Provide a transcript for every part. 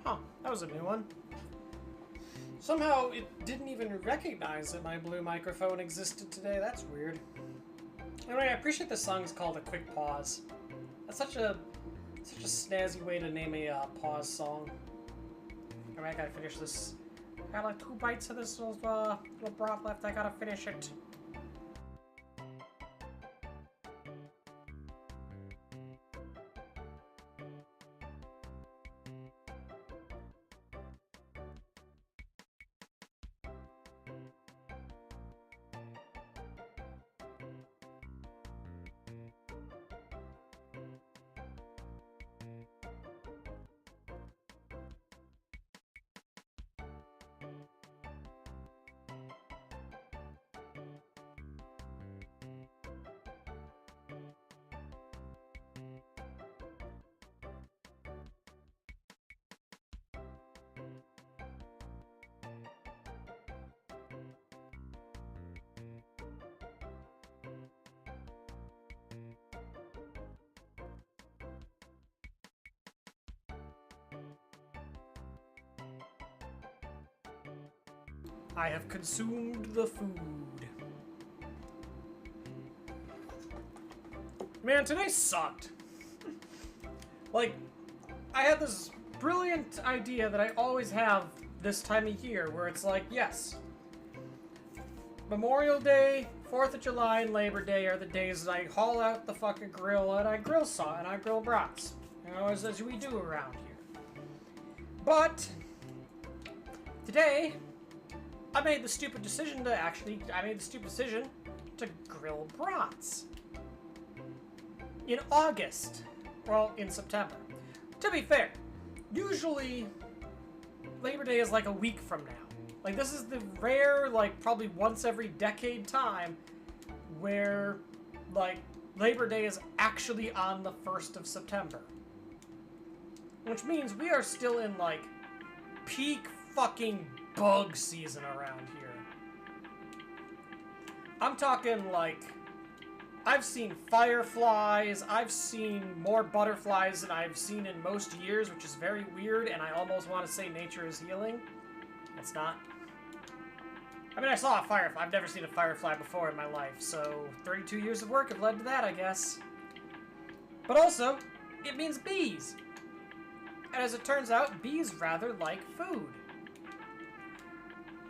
Huh, that was a new one. Somehow it didn't even recognize that my blue microphone existed today. That's weird. Anyway, I appreciate the song is called A Quick Pause. That's such a snazzy way to name a pause song. Alright, I gotta finish this. I got like 2 bites of this little broth left. I gotta finish it. I have consumed the food. Man, today sucked. Like, I had this brilliant idea that I always have this time of year, where it's like, yes, Memorial Day, 4th of July, and Labor Day are the days that I haul out the fucking grill and I grill saw and I grill brats. You know, as we do around here. But today, I made the stupid decision to grill brats. In August. Well, in September. To be fair, usually Labor Day is like a week from now. Like, this is the rare, like, probably once every decade time where, like, Labor Day is actually on the 1st of September. Which means we are still in, like, peak fucking bug season around here. I'm talking, like, I've seen fireflies, I've seen more butterflies than I've seen in most years, which is very weird, and I almost want to say nature is healing. It's not. I mean, I saw a firefly. I've never seen a firefly before in my life, so 32 years of work have led to that, I guess. But also, it means bees. And as it turns out, bees rather like food.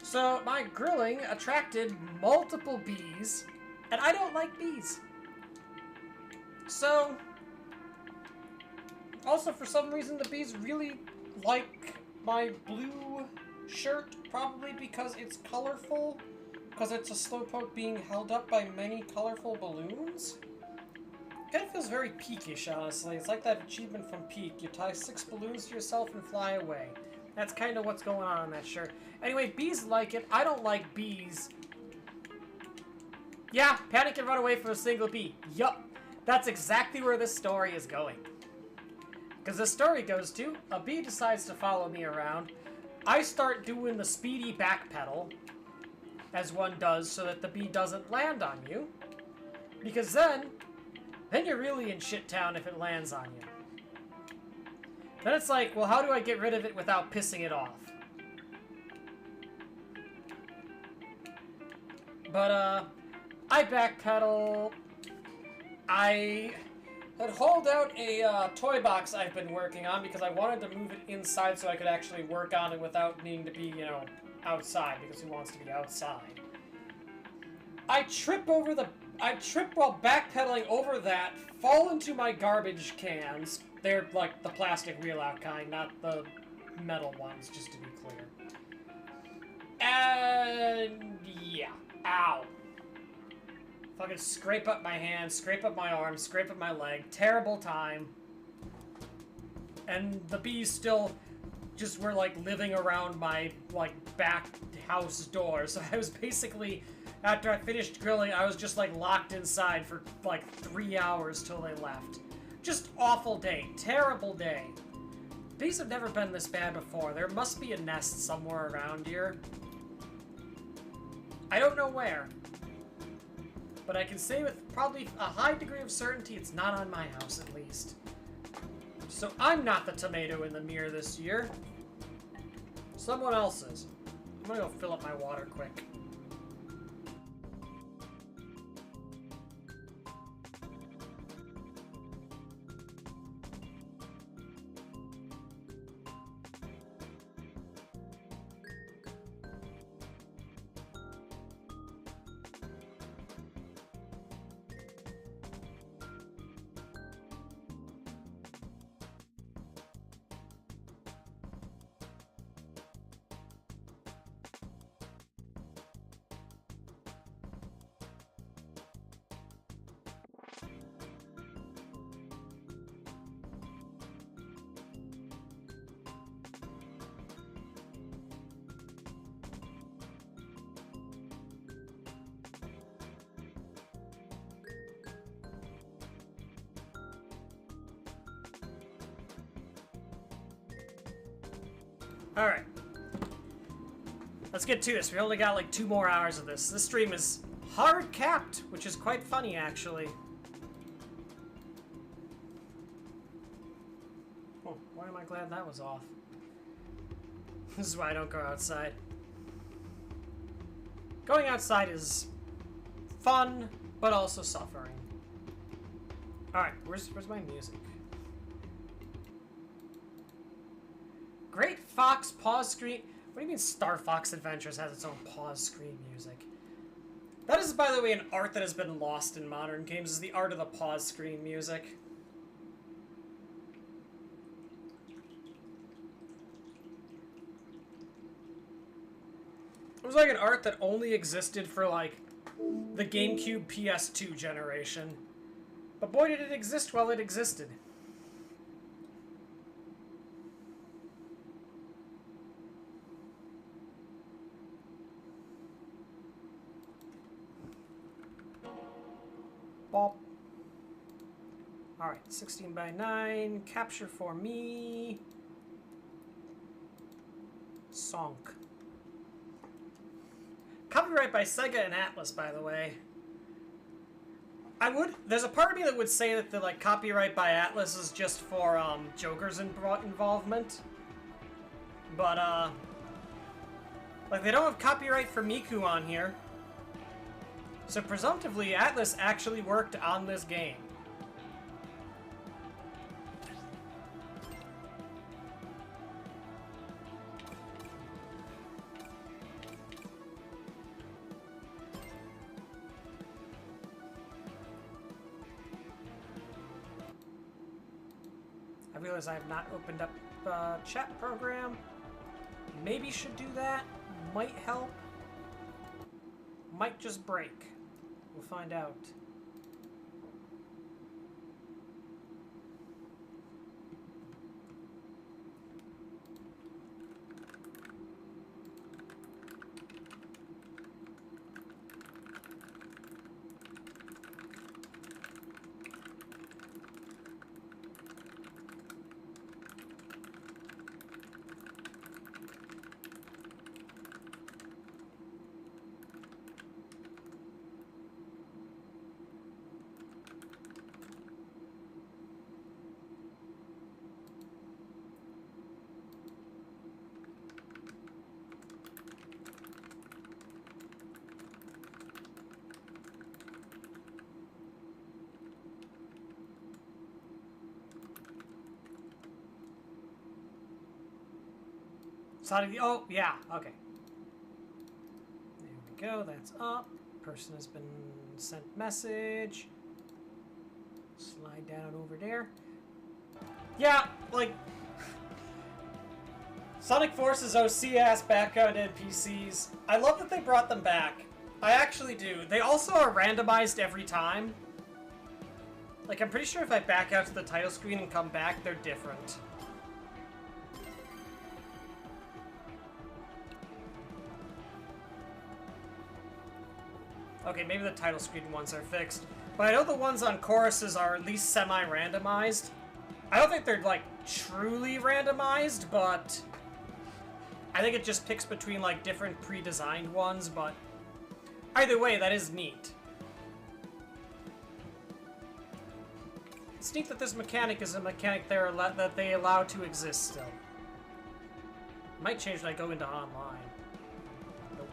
So my grilling attracted multiple bees, and I don't like bees. So, also for some reason the bees really like my blue shirt, probably because it's colorful, because it's a Slowpoke being held up by many colorful balloons. It kind of feels very Peakish, honestly. It's like that achievement from Peak. You tie 6 balloons to yourself and fly away. That's kind of what's going on in that shirt. Anyway, bees like it. I don't like bees. Yeah, panic and run away from a single bee. Yup. That's exactly where this story is going. Because the story goes to, a bee decides to follow me around. I start doing the speedy backpedal, as one does, so that the bee doesn't land on you. Because then you're really in shit town if it lands on you. Then it's like, well, how do I get rid of it without pissing it off? But, I backpedal. I had hauled out a toy box I've been working on because I wanted to move it inside so I could actually work on it without needing to be, you know, outside, because who wants to be outside? I trip while backpedaling over that, fall into my garbage cans. They're like the plastic reel-out kind, not the metal ones, just to be clear. And yeah, ow. Fucking scrape up my hand, scrape up my arm, scrape up my leg. Terrible time. And the bees still just were like living around my like back house door. So I was basically, after I finished grilling, I was just like locked inside for like 3 hours till they left. Just awful day. Terrible day. Bees have never been this bad before. There must be a nest somewhere around here. I don't know where. But I can say with probably a high degree of certainty it's not on my house, at least. So I'm not the tomato in the mirror this year. Someone else is. I'm gonna go fill up my water quick. Alright. Let's get to this. We only got like 2 more hours of this. This stream is hard capped, which is quite funny, actually. Oh, why am I glad that was off? This is why I don't go outside. Going outside is fun, but also suffering. Alright, where's my music? Great Fox pause screen. What do you mean Star Fox Adventures has its own pause screen music? That is, by the way, an art that has been lost in modern games, is the art of the pause screen music. It was like an art that only existed for, like, the GameCube PS2 generation. But boy, did it exist while it existed. Bop. Alright, 16 by 9. Capture for me. Sonk. Copyright by Sega and Atlas, by the way. There's a part of me that would say that the, like, copyright by Atlas is just for, Joker's involvement. But, like, they don't have copyright for Miku on here. So presumptively, Atlas actually worked on this game. I realize I have not opened up chat program. Maybe should do that. Might help. Might just break. We'll find out. Sonic, oh, yeah, okay. There we go, that's up. Person has been sent message. Slide down over there. Yeah, like... Sonic Forces OC-ass background NPCs. I love that they brought them back. I actually do. They also are randomized every time. Like, I'm pretty sure if I back out to the title screen and come back, they're different. Okay, maybe the title screen ones are fixed. But I know the ones on choruses are at least semi-randomized. I don't think they're, like, truly randomized, but... I think it just picks between, like, different pre-designed ones, but... Either way, that is neat. It's neat that this mechanic is a mechanic that they allow to exist still. Might change when I go into online. Nope.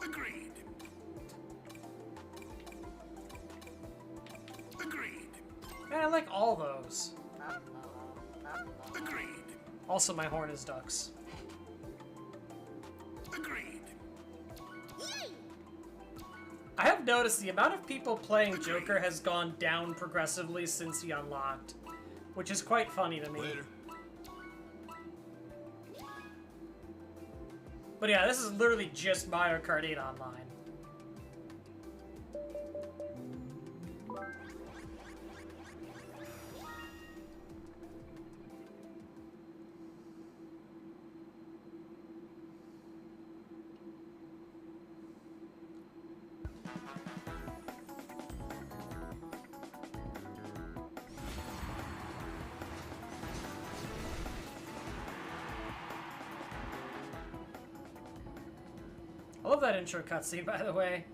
Agreed. Agreed. Man, I like all those. Agreed. Also, my horn is ducks. Agreed. I have noticed the amount of people playing Joker has gone down progressively since he unlocked, which is quite funny to me. Later. But yeah, this is literally just Mario Kart 8 Online. I love that intro cutscene, by the way.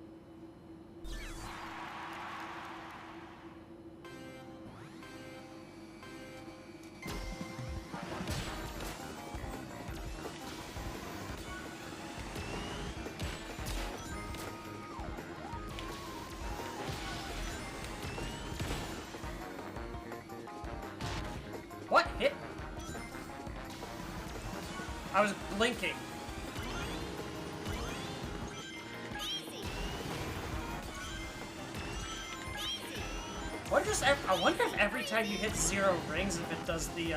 What hit me? I was blinking. I wonder if every time you hit 0 rings, if it does the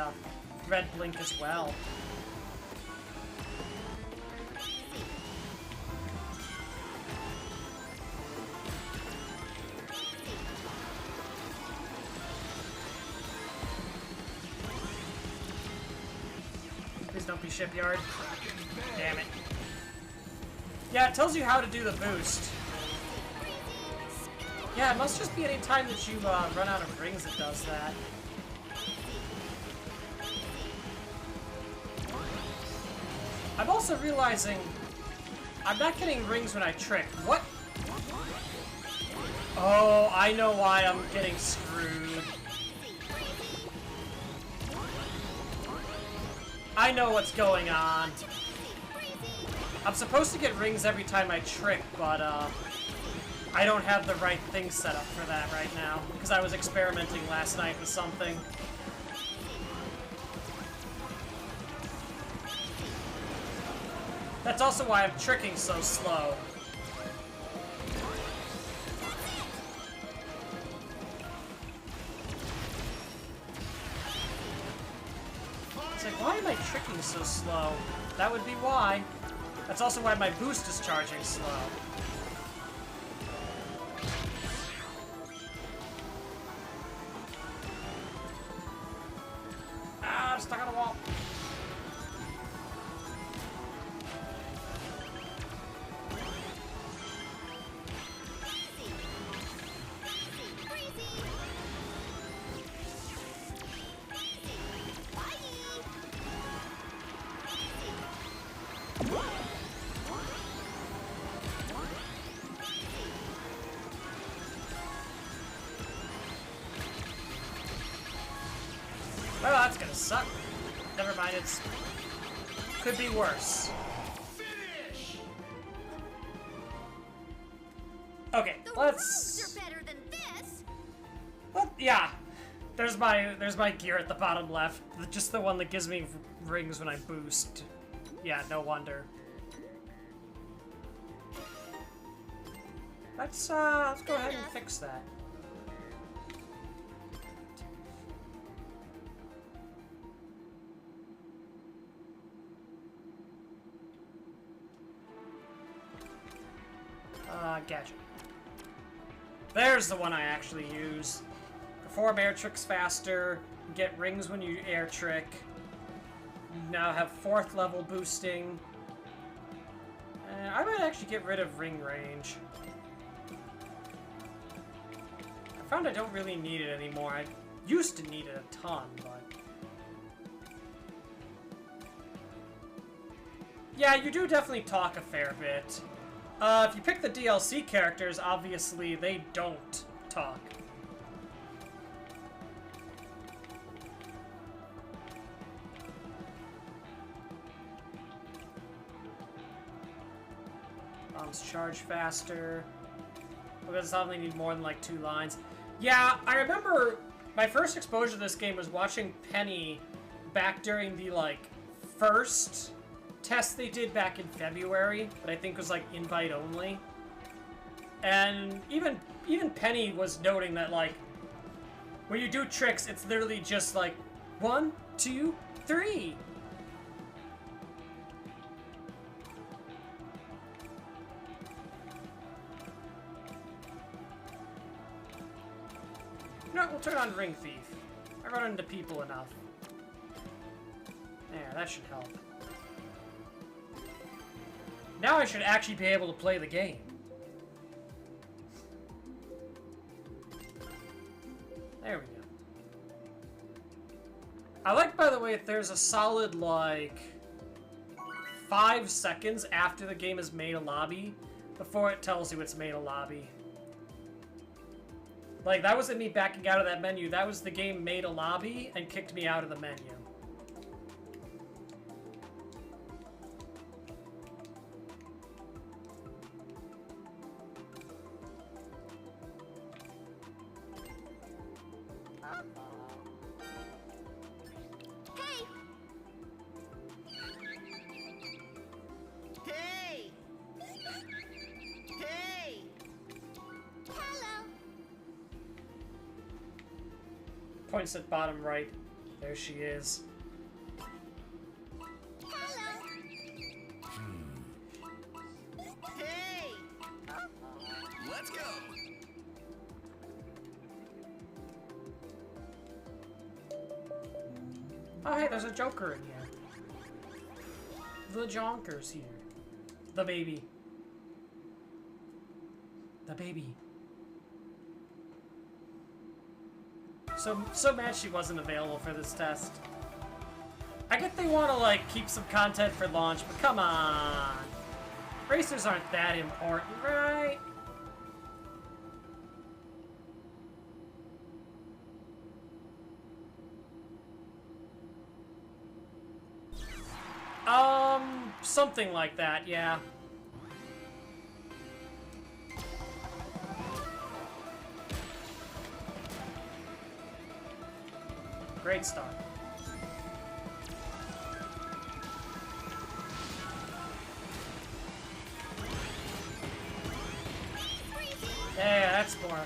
red blink as well. Please don't be Shipyard. Damn it. Yeah, it tells you how to do the boost. Yeah, it must just be any time that you run out of rings that does that. I'm also realizing I'm not getting rings when I trick. What? Oh, I know why I'm getting screwed. I know what's going on. I'm supposed to get rings every time I trick, but I don't have the right thing set up for that right now, because I was experimenting last night with something. That's also why I'm tricking so slow. It's like, why am I tricking so slow? That would be why. That's also why my boost is charging slow. Ah, I'm stuck on a wall. Well, that's gonna suck. Never mind, it's... could be worse. Finish! Okay, let's... The roads are better than this. Well, yeah. There's my gear at the bottom left. Just the one that gives me rings when I boost. Yeah, no wonder. Let's go ahead and fix that. Gadget. There's the one I actually use. Perform air tricks faster, get rings when you air trick. You now have 4th level boosting. I might actually get rid of ring range. I found I don't really need it anymore. I used to need it a ton, but... yeah, you do definitely talk a fair bit. If you pick the DLC characters, obviously they don't talk. Bombs charge faster. Because I only need more than like 2 lines. Yeah, I remember my first exposure to this game was watching Penny back during the like first test they did back in February, that I think was like invite only. And even Penny was noting that like when you do tricks, it's literally just like 1, 2, 3. No, we'll turn on Ring Thief. I run into people enough. There, that should help. Now I should actually be able to play the game. There we go. I like, by the way, if there's a solid, like, 5 seconds after the game has made a lobby before it tells you it's made a lobby. Like, that wasn't me backing out of that menu. That was the game made a lobby and kicked me out of the menu. Hey! Hey! Hello! Points at bottom right. There she is. Hello! Hey! Let's go! Oh, hey, there's a Joker in here. The Jonker's here. The baby. The baby. So mad she wasn't available for this test. I get they want to, like, keep some content for launch, but come on. Racers aren't that important, right? Something like that, yeah. Great start. Yeah, that's more.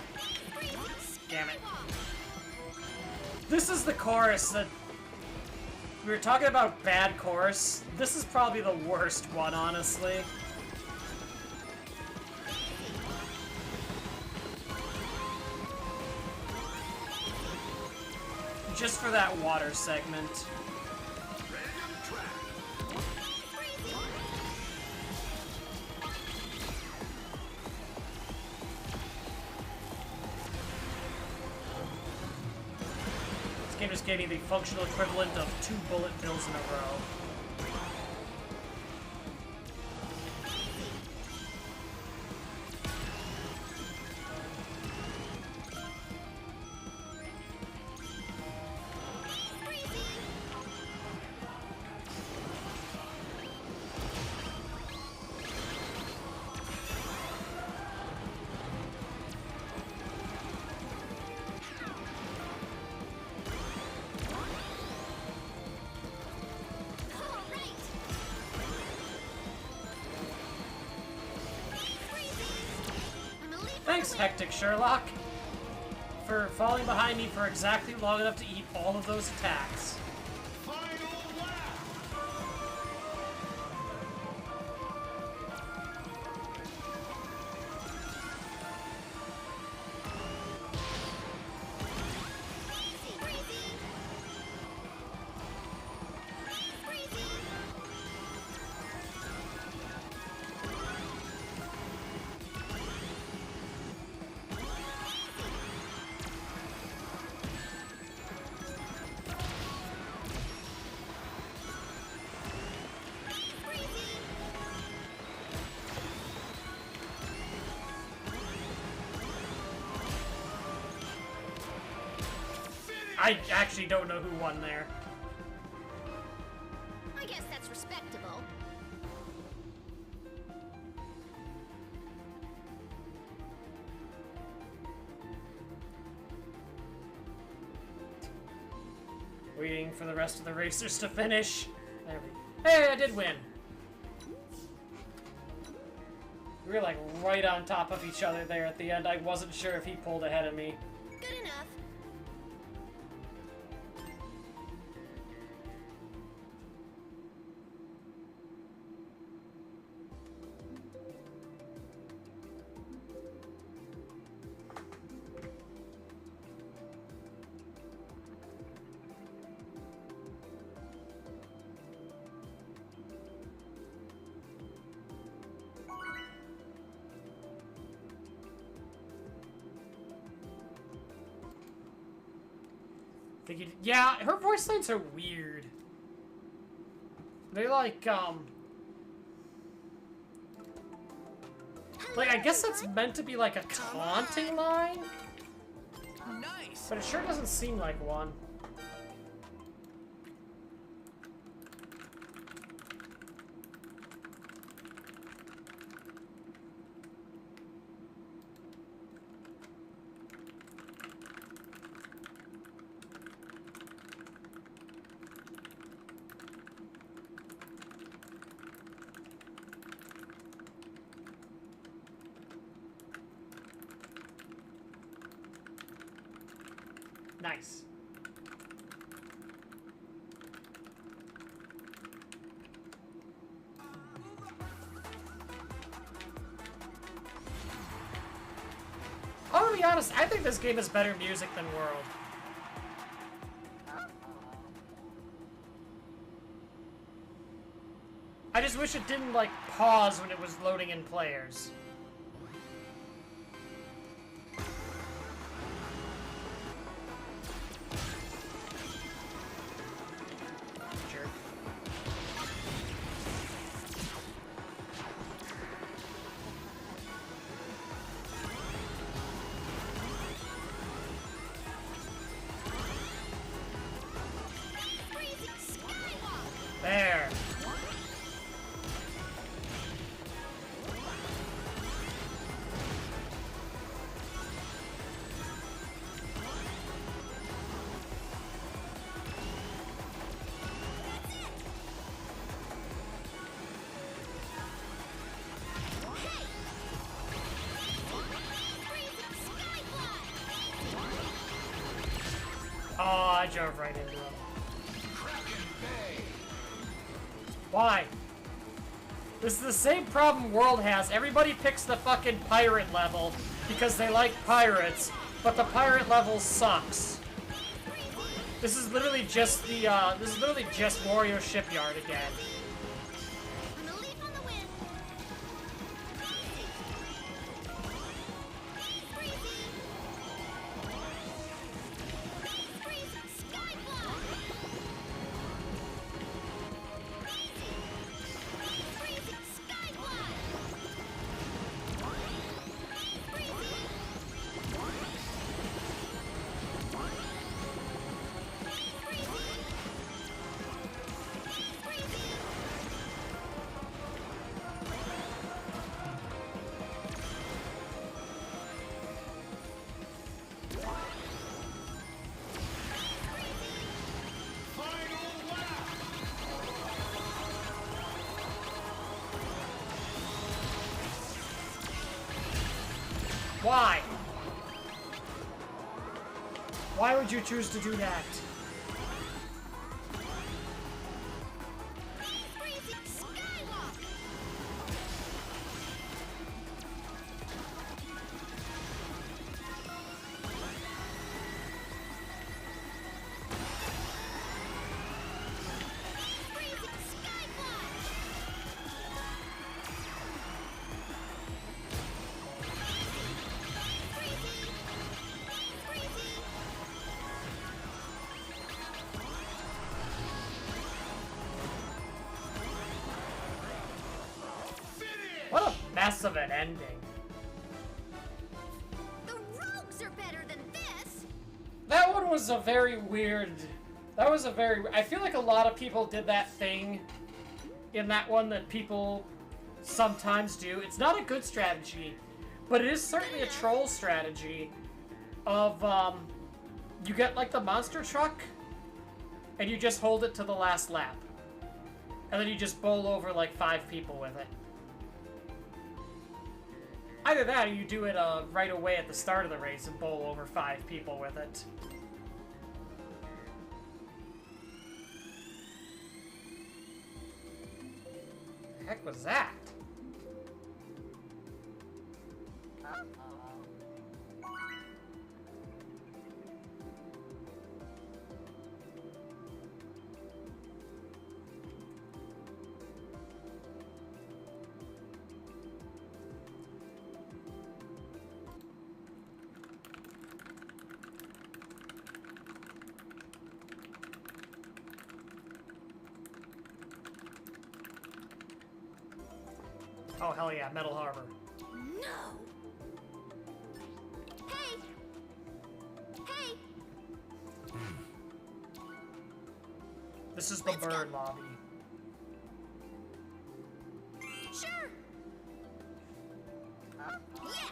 Damn it. This is the chorus that... We were talking about bad chorus. This is probably the worst one, honestly. Just for that water segment. This game just gave me the functional equivalent of 2 bullet bills in a row. Thanks, Hectic Sherlock, for falling behind me for exactly long enough to eat all of those attacks. I actually don't know who won there. I guess that's respectable. Waiting for the rest of the racers to finish. There we go. Hey, I did win. We were like right on top of each other there at the end. I wasn't sure if he pulled ahead of me. Good enough. Yeah, her voice lines are weird. They like, I guess that's meant to be like a taunting line? Nice. But it sure doesn't seem like one. Nice. I'll be honest, I think this game is better music than World. I just wish it didn't, like, pause when it was loading in players. Jerk. There. I drove right into him. Why? This is the same problem World has. Everybody picks the fucking pirate level because they like pirates, but the pirate level sucks. This is literally just the, this is literally just Wario Shipyard again. I'm a leaf on the wind. Skyblock. Why? Why would you choose to do that? What a mess of an ending. The rogues are better than this. That one was a very weird... That was a very... I feel like a lot of people did that thing in that one that people sometimes do. It's not a good strategy, but it is certainly a troll strategy of, you get, like, the monster truck, and you just hold it to the last lap. And then you just bowl over, like, 5 people with it. Either that, or you do it right away at the start of the race and bowl over 5 people with it. The heck was that? Oh, hell yeah, Metal Harbor. No. Hey. Hey. This is the Let's go. bird lobby. Sure. Yeah.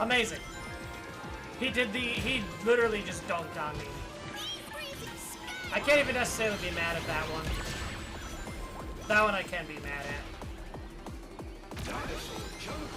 Amazing. He literally just dunked on me. I can't even necessarily be mad at that one. That one I can be mad at. Dinosaur jungle.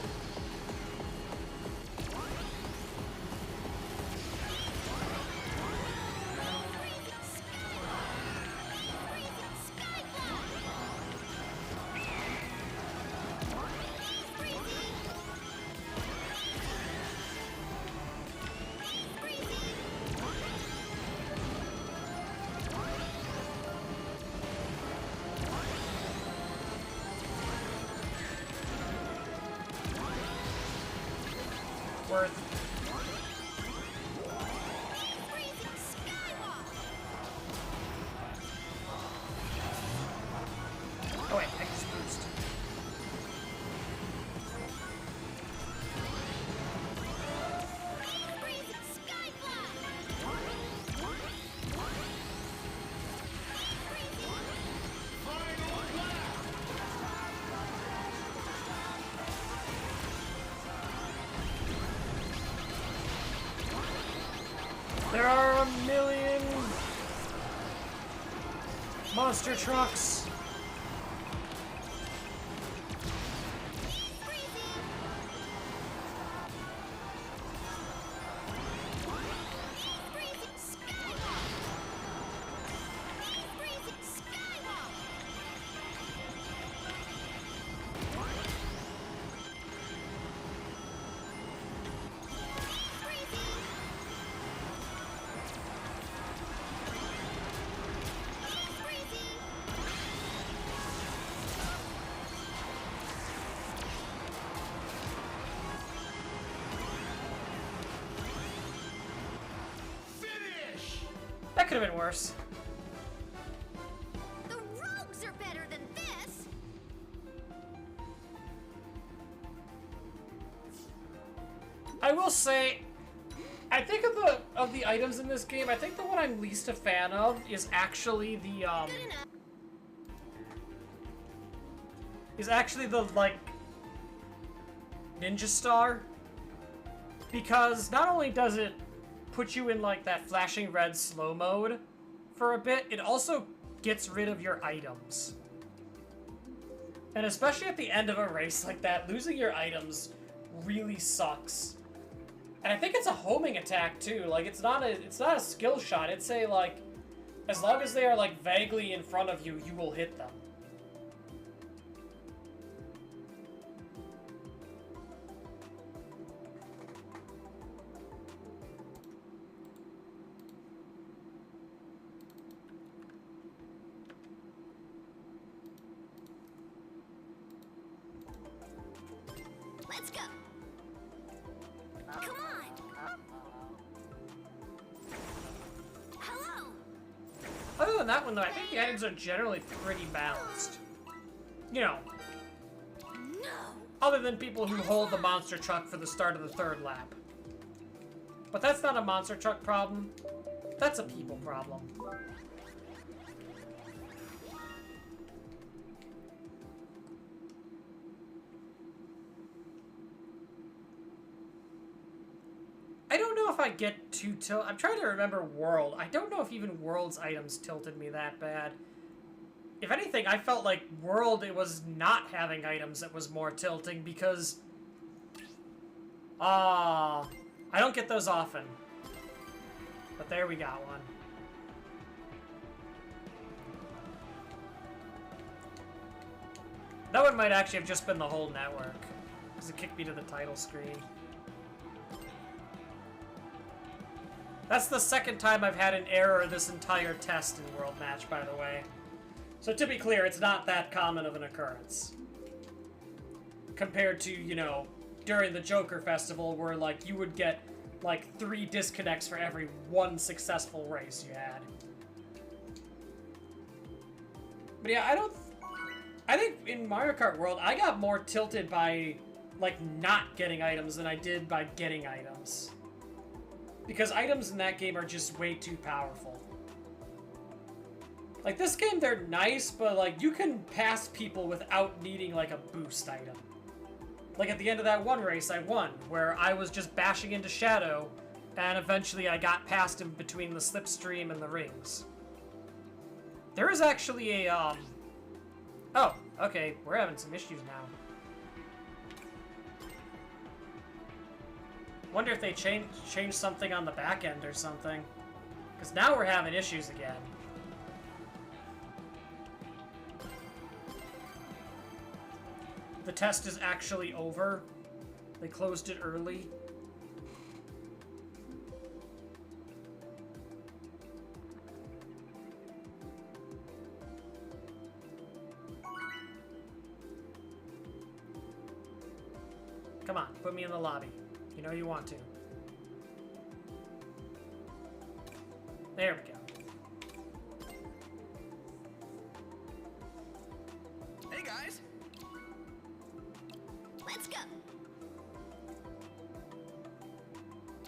Worth. Oh wait, I can just boost. There are a million monster trucks. That could have been worse. The rogues are better than this. I will say, I think of the items in this game, I think the one I'm least a fan of is actually the like ninja star, because not only does it put you in like that flashing red slow mode for a bit, it also gets rid of your items. And especially at the end of a race like that, losing your items really sucks. And I think it's a homing attack too. Like it's not a skill shot. It's a like, as long as they are like vaguely in front of you, you will hit them. Let's go. Come on. Hello. Other than that one though, I think the items are generally pretty balanced. You know, No. other than people who hold the monster truck for the start of the third lap. But that's not a monster truck problem. That's a people problem. I don't know if I get too I'm trying to remember World. I don't know if even World's items tilted me that bad. If anything, I felt like World, it was not having items that was more tilting because... I don't get those often. But there we got one. That one might actually have just been the whole network, because it kicked me to the title screen. That's the second time I've had an error this entire test in World Match, by the way. So to be clear, it's not that common of an occurrence. Compared to, you know, during the Joker Festival, where, like, you would get, like, 3 disconnects for every 1 successful race you had. But yeah, I think in Mario Kart World, I got more tilted by, like, not getting items than I did by getting items. Because items in that game are just way too powerful. Like, this game, they're nice, but, like, you can pass people without needing, like, a boost item. Like, at the end of that one race, I won, where I was just bashing into Shadow, and eventually I got past him between the slipstream and the rings. There is actually a Oh, okay, we're having some issues now. Wonder if they changed something on the back end or something. Because now we're having issues again. The test is actually over. They closed it early. Come on, put me in the lobby. You know you want to. There we go. Hey guys. Let's go.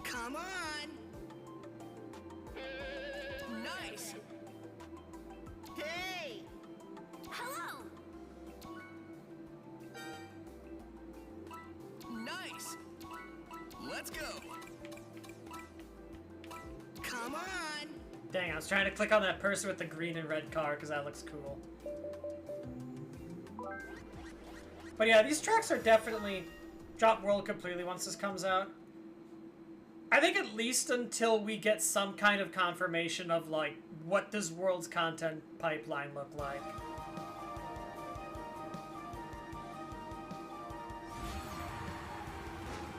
Come on. Nice. Hey. Hello. Nice. Let's go. Come on. Dang, I was trying to click on that person with the green and red car because that looks cool. But yeah, these tracks are definitely drop world completely once this comes out. I think at least until we get some kind of confirmation of, like, what does World's content pipeline look like.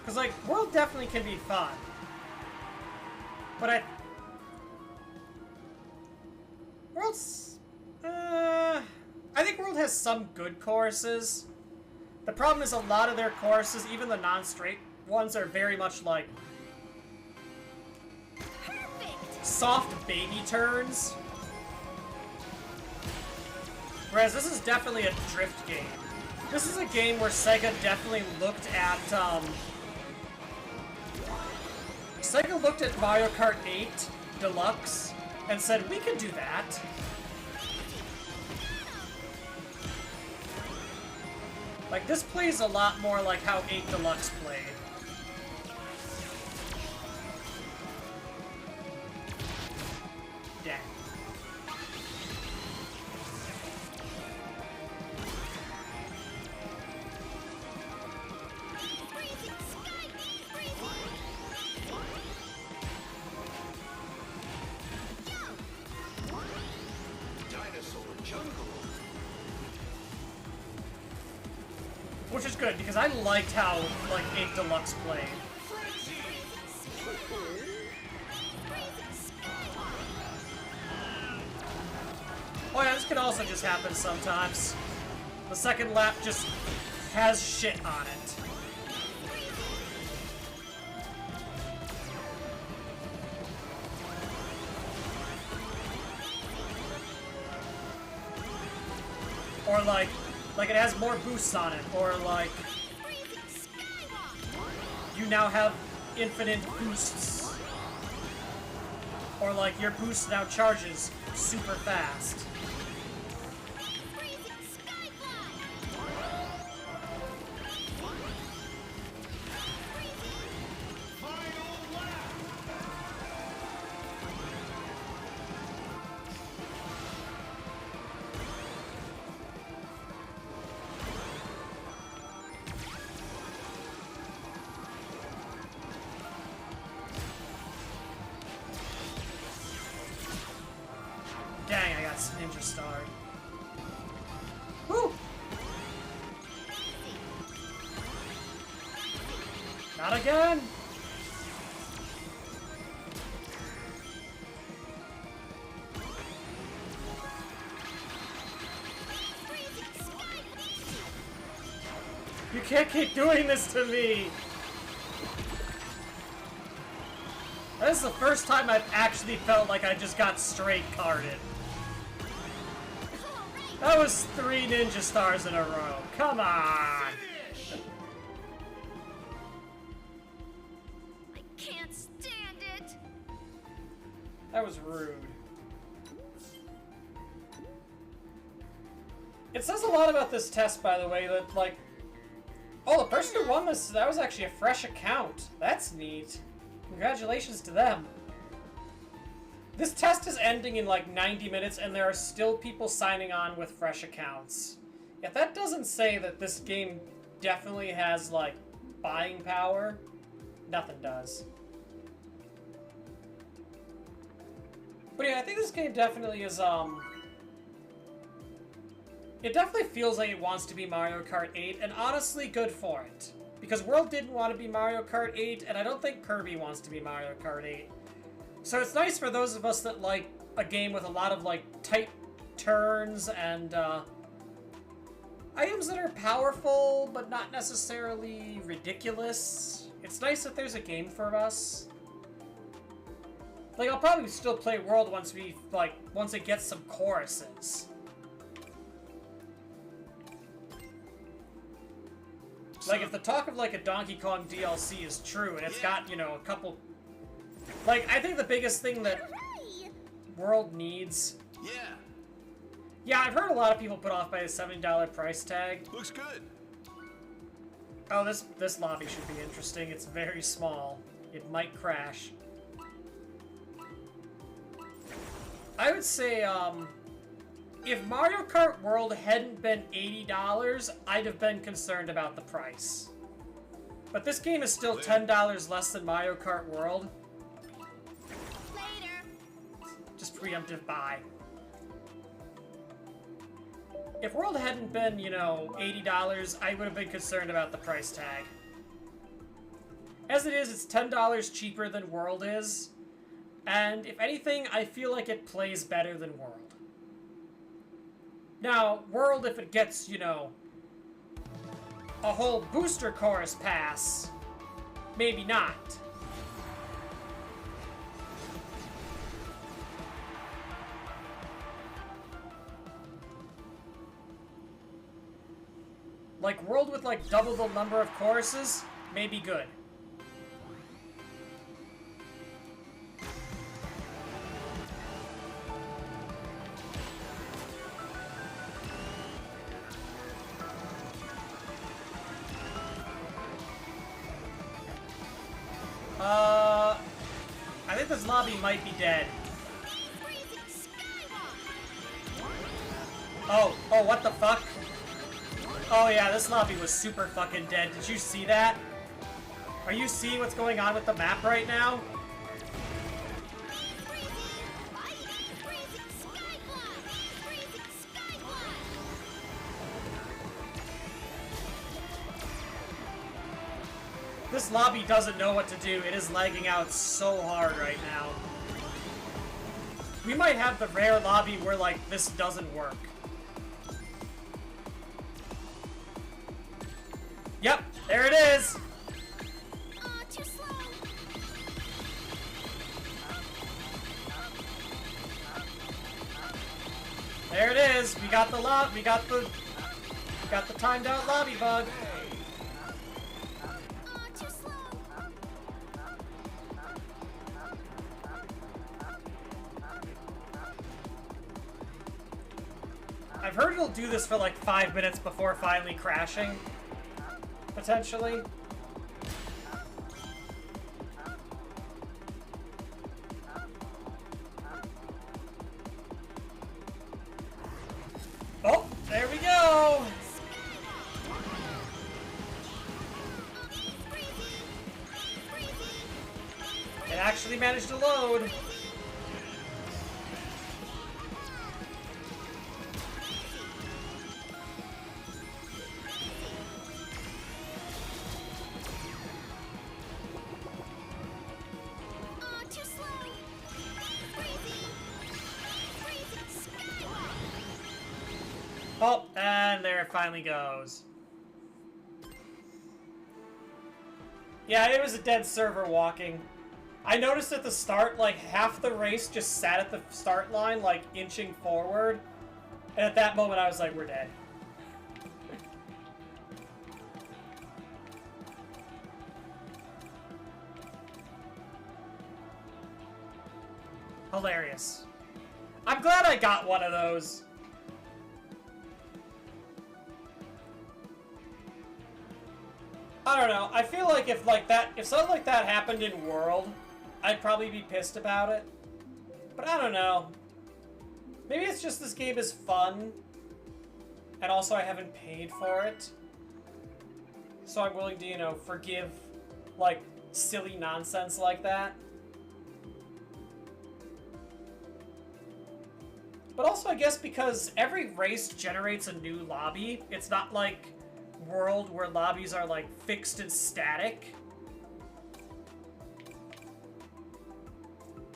Because, like, World definitely can be fun. But World's... I think World has some good choruses. The problem is a lot of their choruses, even the non-straight ones, are very much like... Perfect. soft baby turns. Whereas this is definitely a drift game. This is a game where Sega definitely looked at, Sega looked at Mario Kart 8 Deluxe and said, we can do that. Like, this plays a lot more like how 8 Deluxe played. Dang. Dinosaur jungle. Which is good, because I liked how, like, 8 Deluxe played. Oh yeah, this could also just happen sometimes. The second lap just has shit on it. Or like it has more boosts on it, or like you now have infinite boosts. Or like your boost now charges super fast. Dang, I got Ninja Starred. Woo! Not again! You can't keep doing this to me! That is the first time I've actually felt like I just got straight carded. That was 3 Ninja Stars in a row. Come on! I can't stand it. That was rude. It says a lot about this test, by the way, that, like... Oh, the person who won this, that was actually a fresh account. That's neat. Congratulations to them. This test is ending in like 90 minutes and there are still people signing on with fresh accounts. If that doesn't say that this game definitely has, like, buying power, nothing does. But yeah, I think this game definitely is, it definitely feels like it wants to be Mario Kart 8, and honestly, good for it. Because World didn't want to be Mario Kart 8, and I don't think Kirby wants to be Mario Kart 8. So it's nice for those of us that like a game with a lot of, like, tight turns and, items that are powerful, but not necessarily ridiculous. It's nice that there's a game for us. Like, I'll probably still play World once it gets some choruses. Like, if the talk of, like, a Donkey Kong DLC is true, and it's got, you know, a couple... Like, I think the biggest thing that World needs... Yeah. Yeah, I've heard a lot of people put off by the $70 price tag. Looks good. Oh, this lobby should be interesting. It's very small. It might crash. I would say, if Mario Kart World hadn't been $80, I'd have been concerned about the price. But this game is still $10 less than Mario Kart World. Later. Just preemptive buy. If World hadn't been, you know, $80, I would have been concerned about the price tag. As it is, it's $10 cheaper than World is. And if anything, I feel like it plays better than World. Now, World, if it gets, you know, a whole booster chorus pass, maybe not. Like, World with, like, double the number of choruses, may be good. I think this lobby might be dead. Oh, what the fuck? Oh yeah, this lobby was super fucking dead. Did you see that? Are you seeing what's going on with the map right now? This lobby doesn't know what to do. It is lagging out so hard right now. We might have the rare lobby where, like, this doesn't work. Yep, there it is! Too slow. There it is! We got the timed out lobby bug. Too slow. I've heard it'll do this for like 5 minutes before finally crashing. Potentially. Oh, there we go! It actually managed to load. Too slow. Oh, and there it finally goes. Yeah, it was a dead server walking. I noticed at the start, like, half the race just sat at the start line, like, inching forward. And at that moment, I was like, we're dead. Hilarious. I'm glad I got one of those. I don't know. I feel like if something like that happened in World, I'd probably be pissed about it. But I don't know. Maybe it's just this game is fun. And also I haven't paid for it. So I'm willing to, you know, forgive, like, silly nonsense like that. But also, I guess because every race generates a new lobby, it's not like World where lobbies are, like, fixed and static.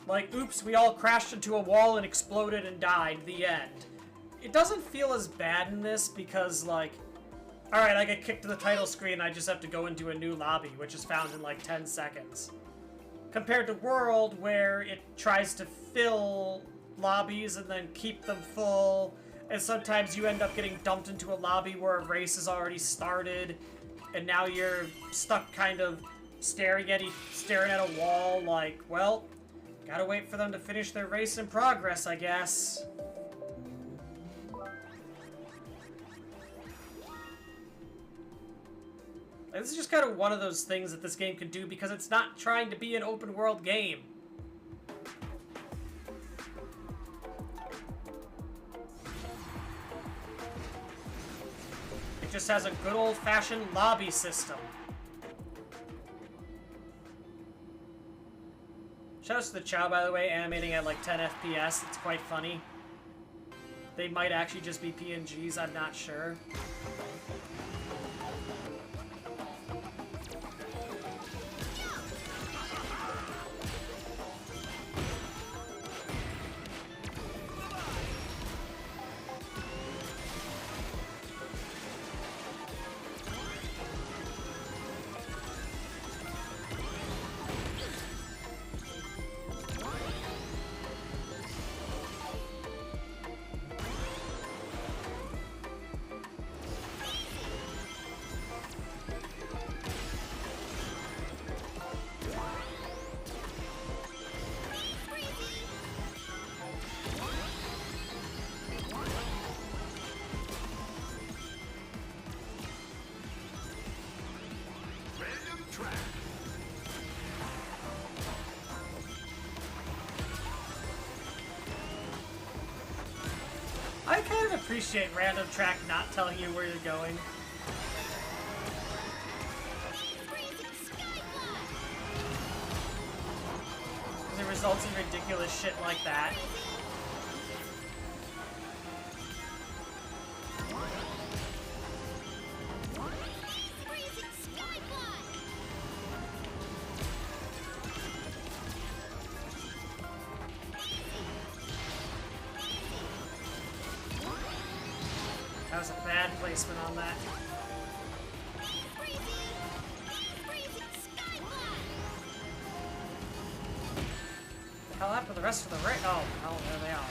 Like, oops, we all crashed into a wall and exploded and died, the end. It doesn't feel as bad in this because, like, alright, I get kicked to the title screen, I just have to go into a new lobby, which is found in, like, 10 seconds. Compared to World, where it tries to fill lobbies and then keep them full, and sometimes you end up getting dumped into a lobby where a race has already started, and now you're stuck kind of staring at a wall, like, well, gotta wait for them to finish their race in progress, I guess. This is just kind of one of those things that this game can do because it's not trying to be an open world game. It just has a good old-fashioned lobby system. Shoutouts to the Chow, by the way, animating at like 10 FPS. It's quite funny. They might actually just be PNGs, I'm not sure. I kind of appreciate random track not telling you where you're going. It results in ridiculous shit like that. That was a bad placement on that. The hell happened to the rest of the race? Oh, hell, there they are.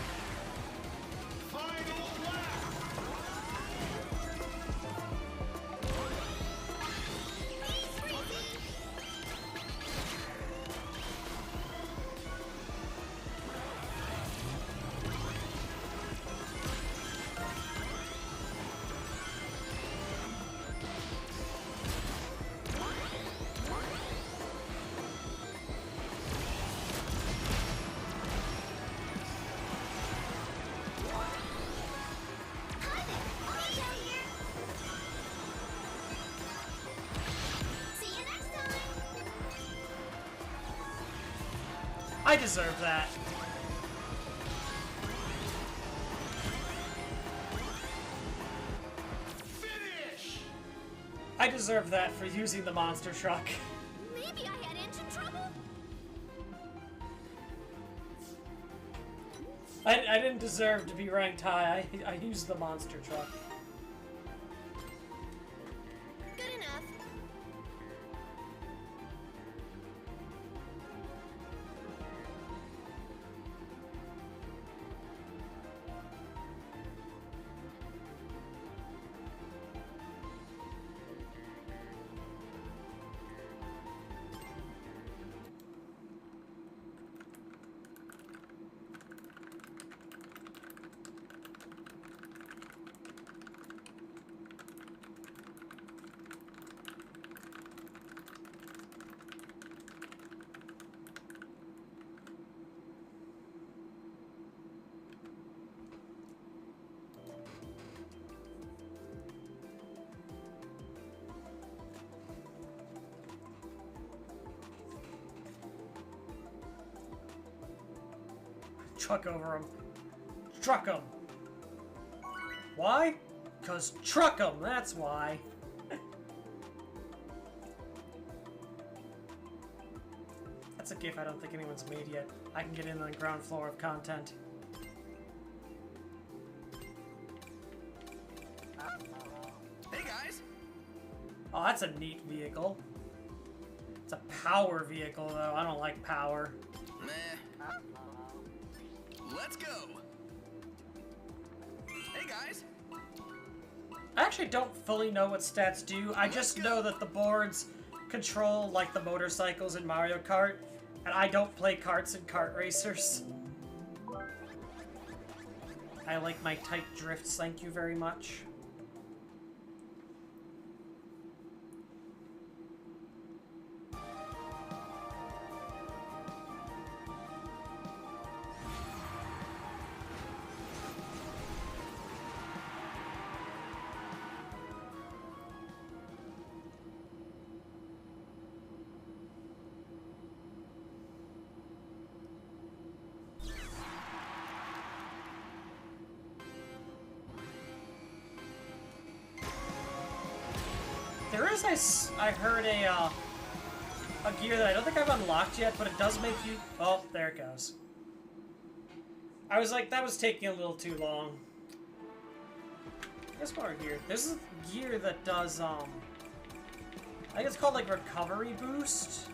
I deserve that. Finish! I deserve that for using the monster truck. Maybe I had engine trouble? I didn't deserve to be ranked high. I used the monster truck. Good enough. truck over him. Truck him. Why? Because truck him, that's why. That's a gif I don't think anyone's made yet. I can get in on the ground floor of content. Hey guys. Oh, that's a neat vehicle. It's a power vehicle, though. I don't like power. Meh. Let's go. Hey guys. I actually don't fully know what stats do. I just know that the boards control, like, the motorcycles in Mario Kart, and I don't play karts and kart racers. I like my tight drifts, thank you very much. There is, I heard a gear that I don't think I've unlocked yet, but it does make you... Oh, there it goes. I was like, that was taking a little too long. I guess what here. This is gear that does, I think it's called, like, Recovery Boost.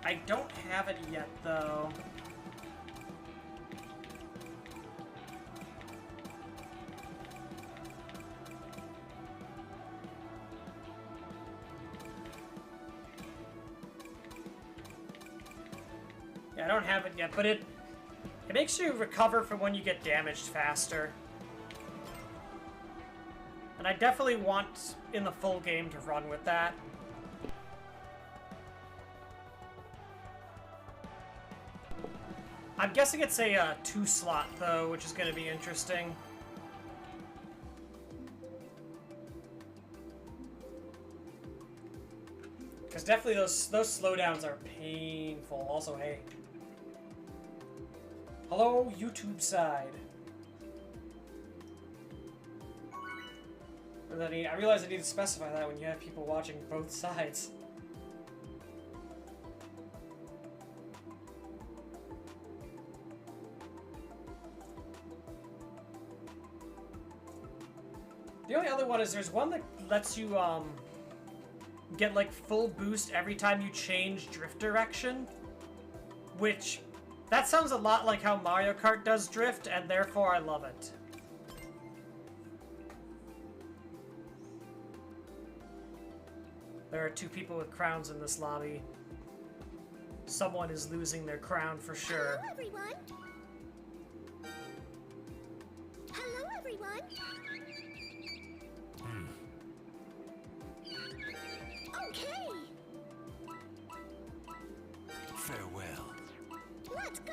I don't have it yet, though. I don't have it yet, but it makes you recover from when you get damaged faster. And I definitely want, in the full game, to run with that. I'm guessing it's a 2-slot, though, which is going to be interesting. Because definitely those slowdowns are painful. Also, hey. Hello, YouTube side. I realize I need to specify that when you have people watching both sides. The only other one is there's one that lets you get like full boost every time you change drift direction, which that sounds a lot like how Mario Kart does drift, and therefore I love it. There are 2 people with crowns in this lobby. Someone is losing their crown for sure. Hello, everyone. Hello, everyone. Okay. Farewell. Let's go.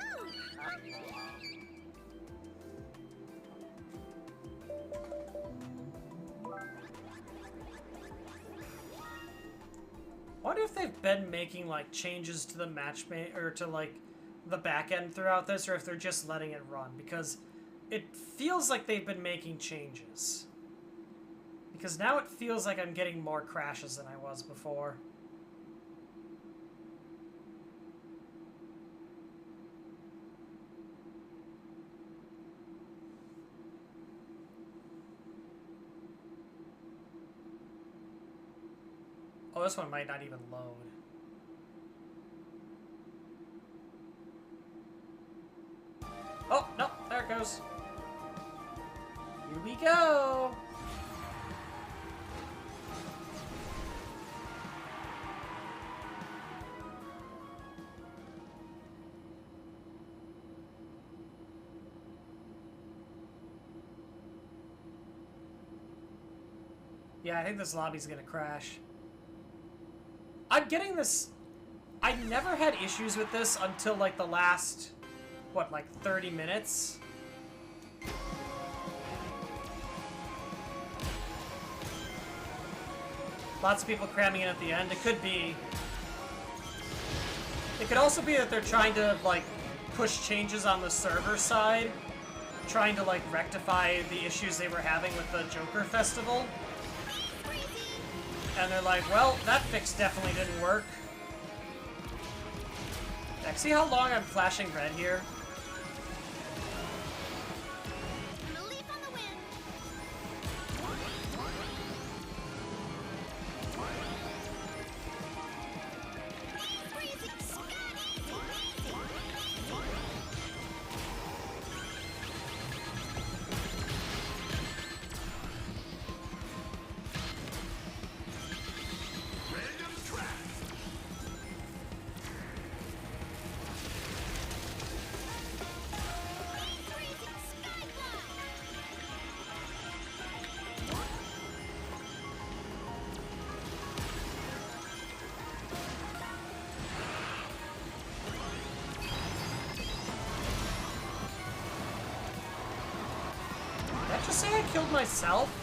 I wonder if they've been making like changes to the or to like the back end throughout this, or if they're just letting it run, because it feels like they've been making changes. Because now it feels like I'm getting more crashes than I was before. Oh, this one might not even load. Oh, no, there it goes. Here we go. Yeah, I think this lobby's gonna crash. I'm getting this... I never had issues with this until, like, the last, what, like 30 minutes? Lots of people cramming in at the end. It could be... It could also be that they're trying to, like, push changes on the server side, trying to like rectify the issues they were having with the Joker Festival. And they're like, well, that fix definitely didn't work. Like, see how long I'm flashing red here? Did I just say I killed myself?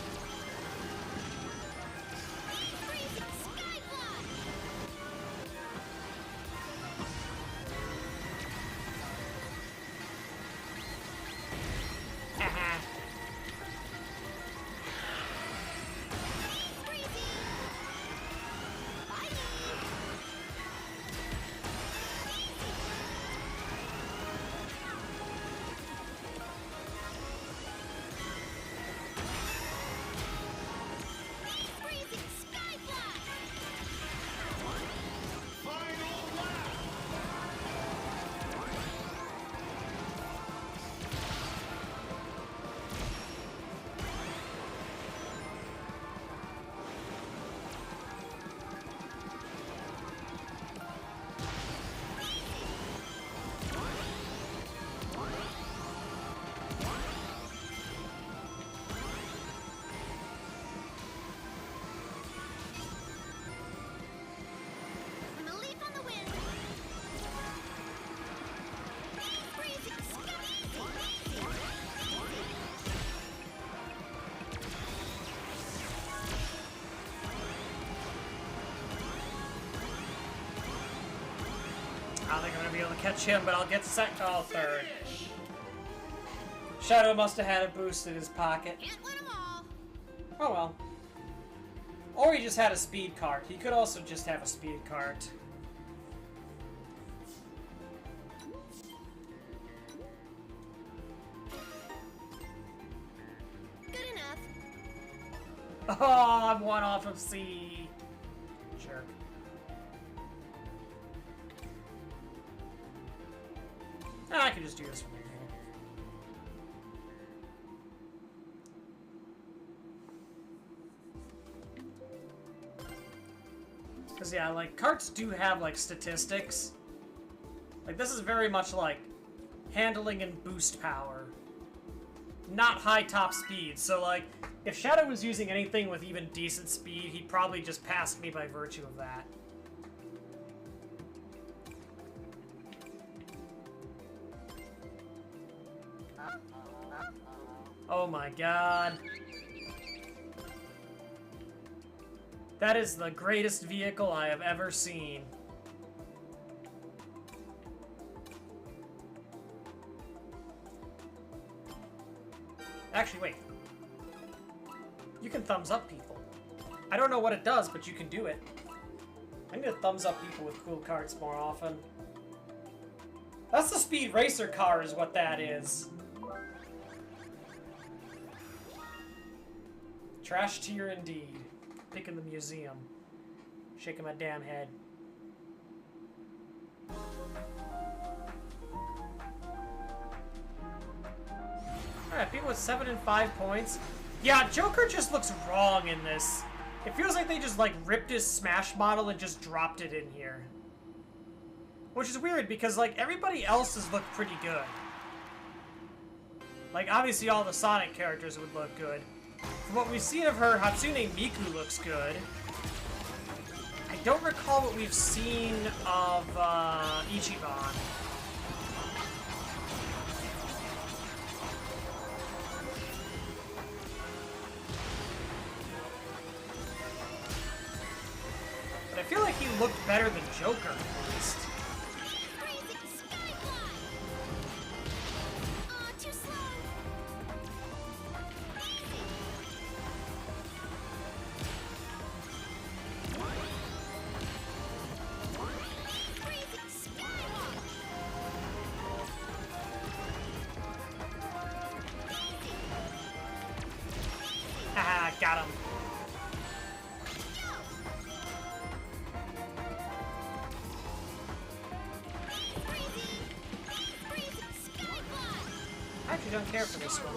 I don't think I'm gonna be able to catch him, but I'll get third. Shadow must have had a boost in his pocket. Can't win 'em all. Oh well. Or he just had a speed cart. He could also just have a speed cart. Good enough. Oh, I'm one off of C. Jerk. I can just do this from here. Because, yeah, like, carts do have, like, statistics. Like, this is very much like handling and boost power. Not high top speed. So, like, if Shadow was using anything with even decent speed, he'd probably just pass me by virtue of that. Oh my god. That is the greatest vehicle I have ever seen. Actually, wait. You can thumbs up people. I don't know what it does, but you can do it. I need to thumbs up people with cool carts more often. That's the Speed Racer car is what that is. Trash tier indeed. Pick in the museum. Shaking my damn head. Alright, people with 7 and 5 points. Yeah, Joker just looks wrong in this. It feels like they just, like, ripped his Smash model and just dropped it in here. Which is weird, because, like, everybody else has looked pretty good. Like, obviously all the Sonic characters would look good. From what we've seen of her, Hatsune Miku looks good. I don't recall what we've seen of Ichiban. But I feel like he looked better than Joker, at least. actually don't care for this one.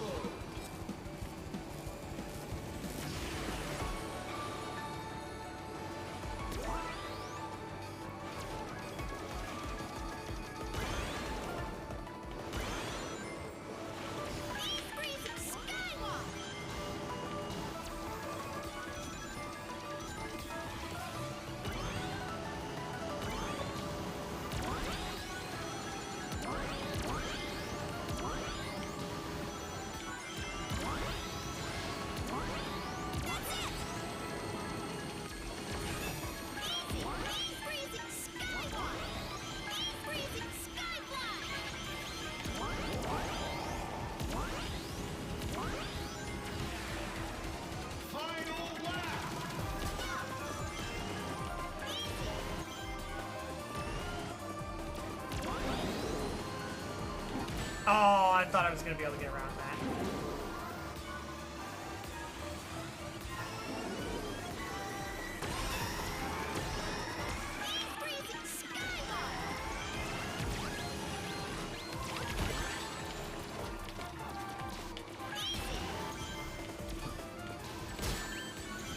Oh, I thought I was going to be able to get around that.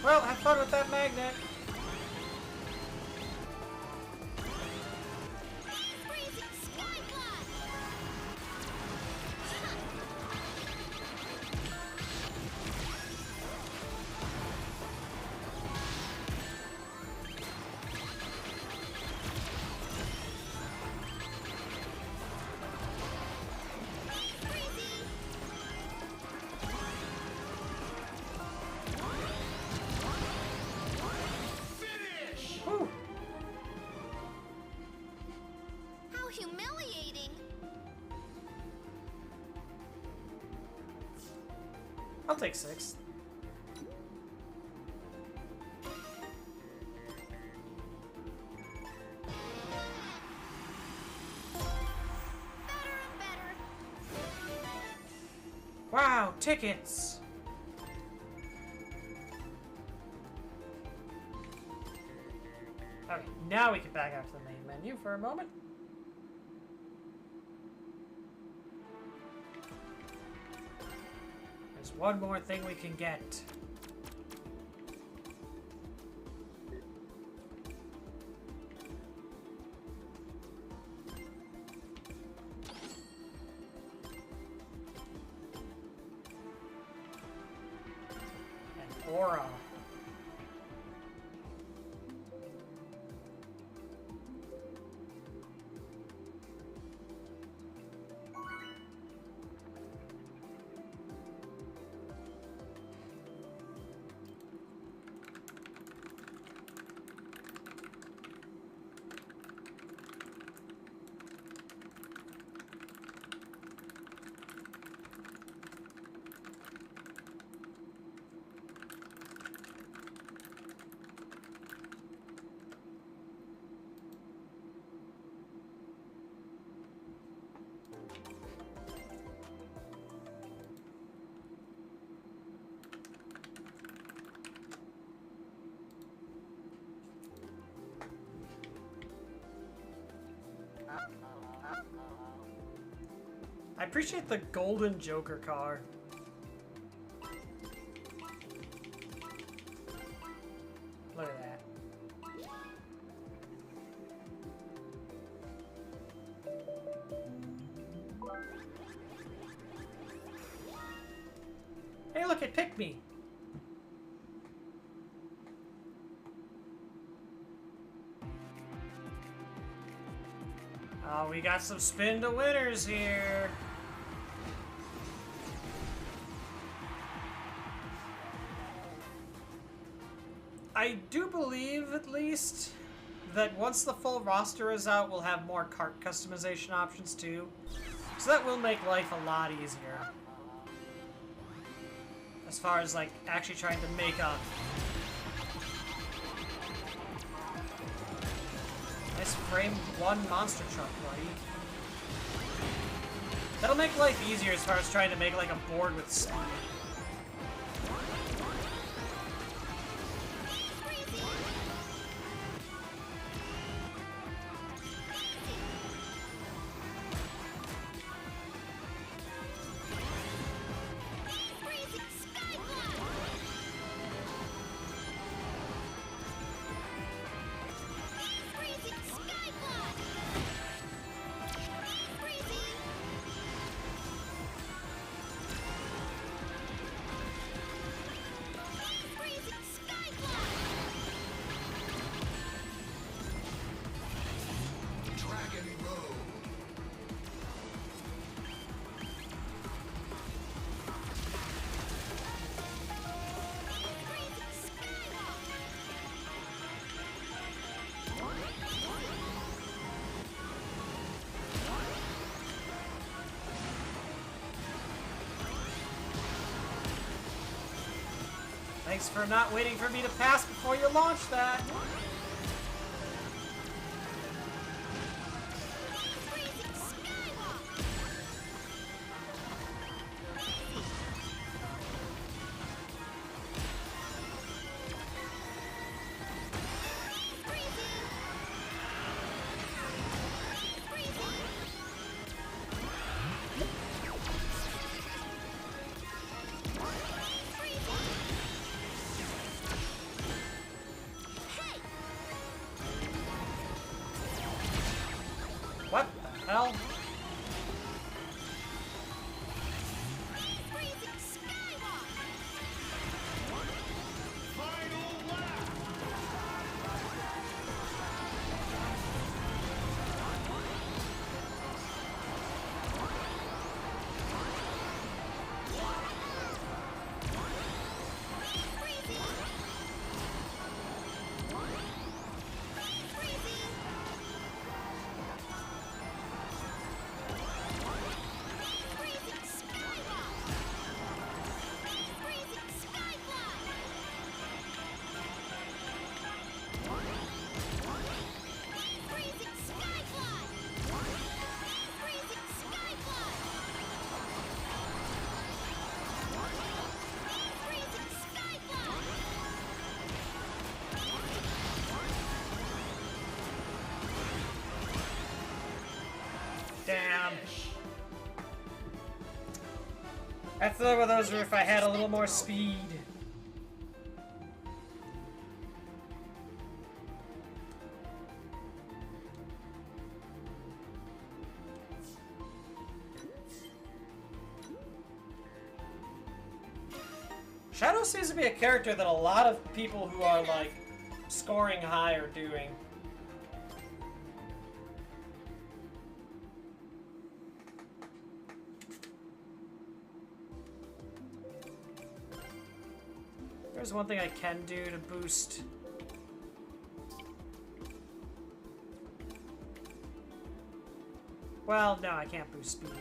Well, have fun with that magnet. Whew. How humiliating! I'll take 6. Better and better. Wow, tickets! Okay, now we can back out to the main menu for a moment. There's one more thing we can get. An aura. I appreciate the golden Joker car. Look at that. Hey, look, it picked me. Oh, we got some spin to winners here. I do believe, at least, that once the full roster is out, we'll have more cart customization options too. So that will make life a lot easier. As far as, like, actually trying to make a nice frame 1 monster truck, buddy. That'll make life easier as far as trying to make, like, a board with speed. Thanks for not waiting for me to pass before you launch that. What the hell? Damn. I thought those were if I had a little more speed. Shadow seems to be a character that a lot of people who are like scoring high are doing. There's one thing I can do to boost. Well, no, I can't boost speed.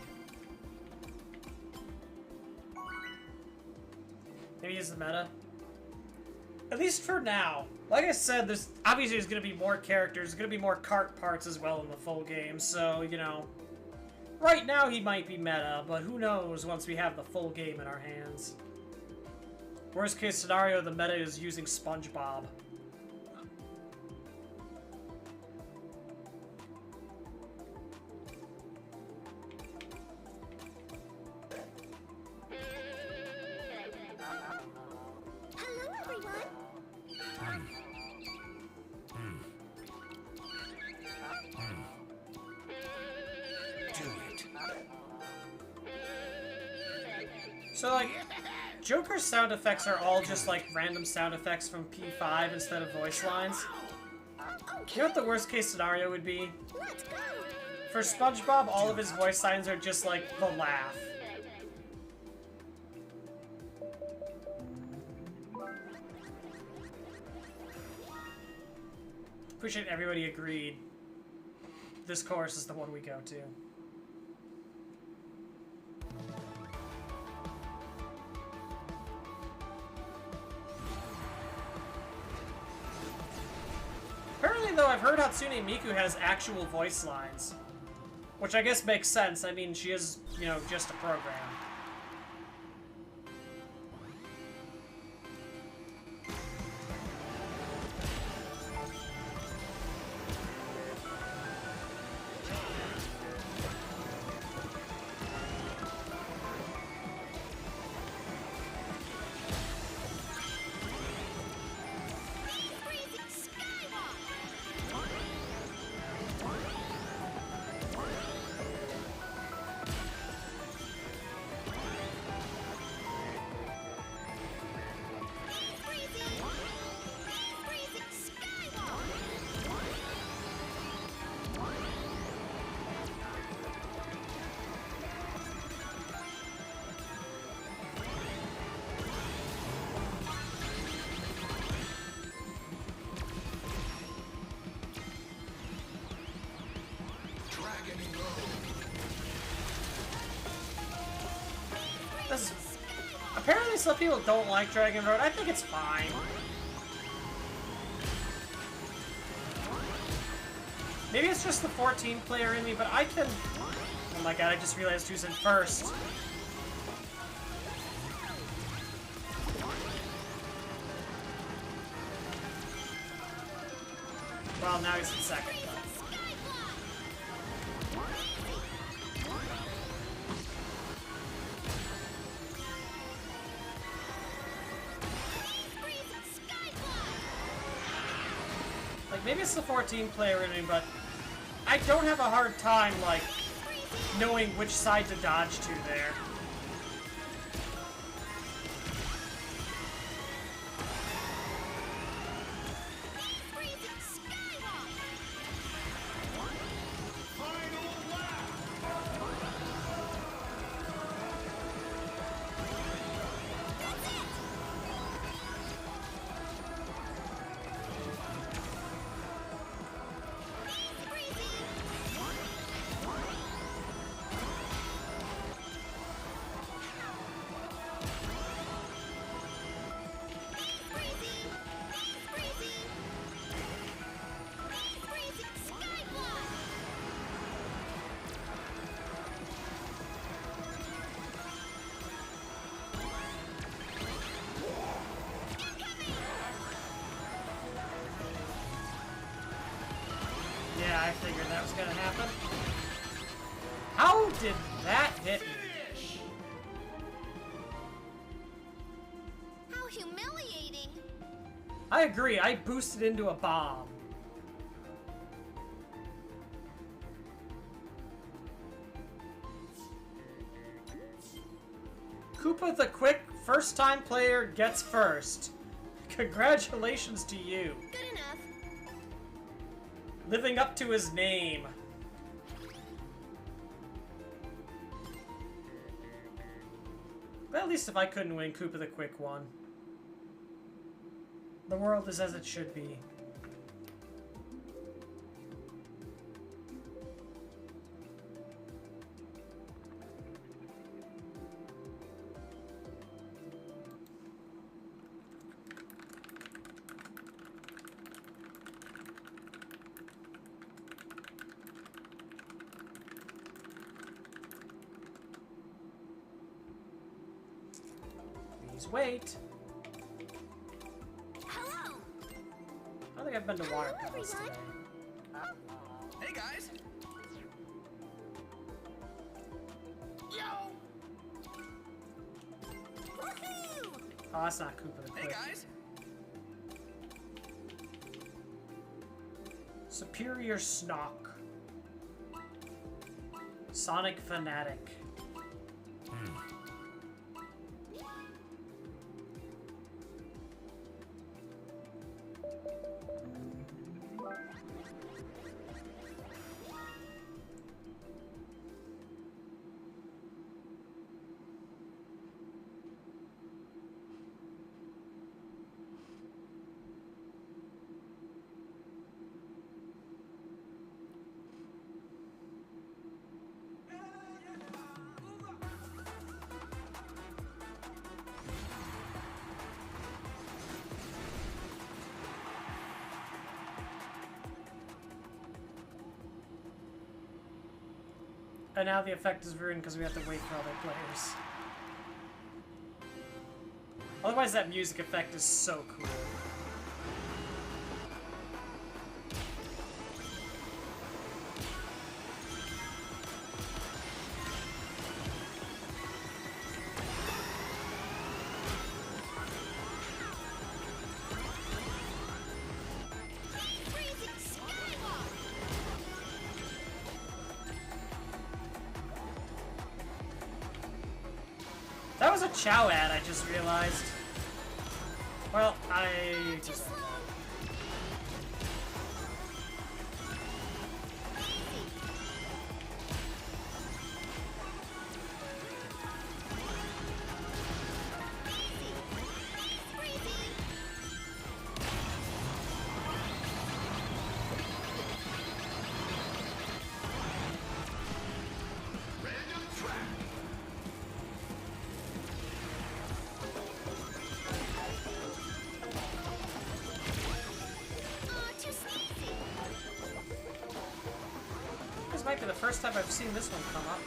Maybe it's the meta. At least for now. Like I said, there's obviously going to be more characters. There's going to be more cart parts as well in the full game. So, you know, right now he might be meta, but who knows once we have the full game in our hands. Worst case scenario, the meta is using SpongeBob. Hello, everyone. Do it. So, like, Joker's sound effects are all just, like, random sound effects from P5 instead of voice lines. You know what the worst case scenario would be? Let's go. For SpongeBob, all of his voice lines are just, like, the laugh. Appreciate everybody agreed. This course is the one we go to. Apparently, though, I've heard Hatsune Miku has actual voice lines. Which I guess makes sense. I mean, she is, you know, just a program. Apparently Apparently some people don't like Dragon Road. I think it's fine. Maybe it's just the 14 player in me, but I can... Oh my god, I just realized who's in first. Well, now he's in second. Like, maybe it's the 14 player in me, but I don't have a hard time, like, knowing which side to dodge to there. Yeah, I figured that was gonna happen. How did that hit me? How humiliating! I agree, I boosted into a bomb. Koopa the Quick, first-time player, gets first. Congratulations to you. Good enough. Living up to his name. But at least if I couldn't win, Koopa the Quick won. The world is as it should be. Please wait. Hello. I don't think I've been to Water Palace everyone. today. Hey guys! Yo! Woohoo! Oh, that's not Koopa the Hey Quick. guys! Superior Snock. Sonic Fanatic. And now the effect is ruined because we have to wait for other players. Otherwise that music effect is so cool. That was a Chow ad, I just realized. Well, I just... This might be the first time I've seen this one come up.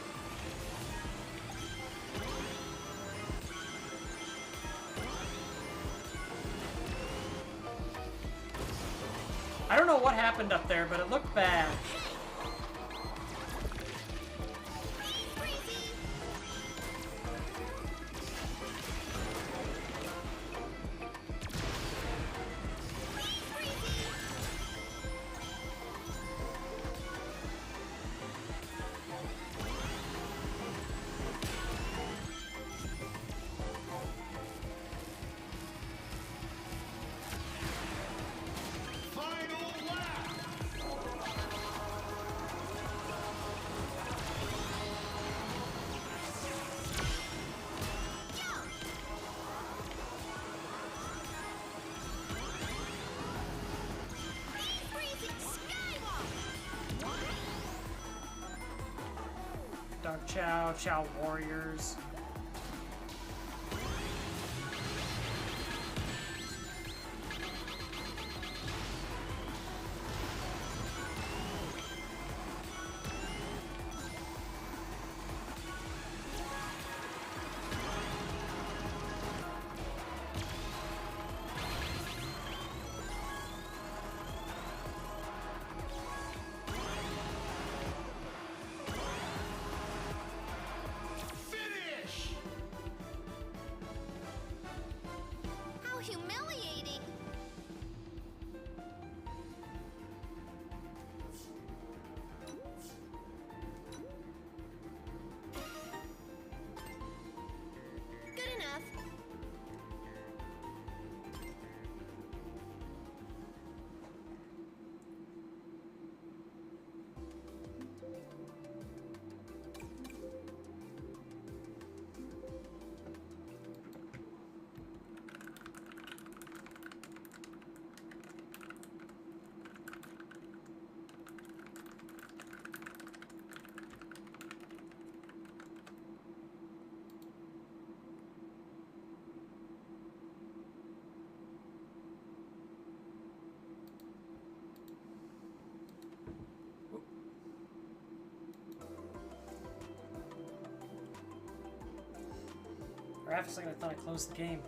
I don't know what happened up there, but it looked bad. Dark Chow, Chow Warriors. Humiliating. Good enough. For half a second, I thought I closed the game.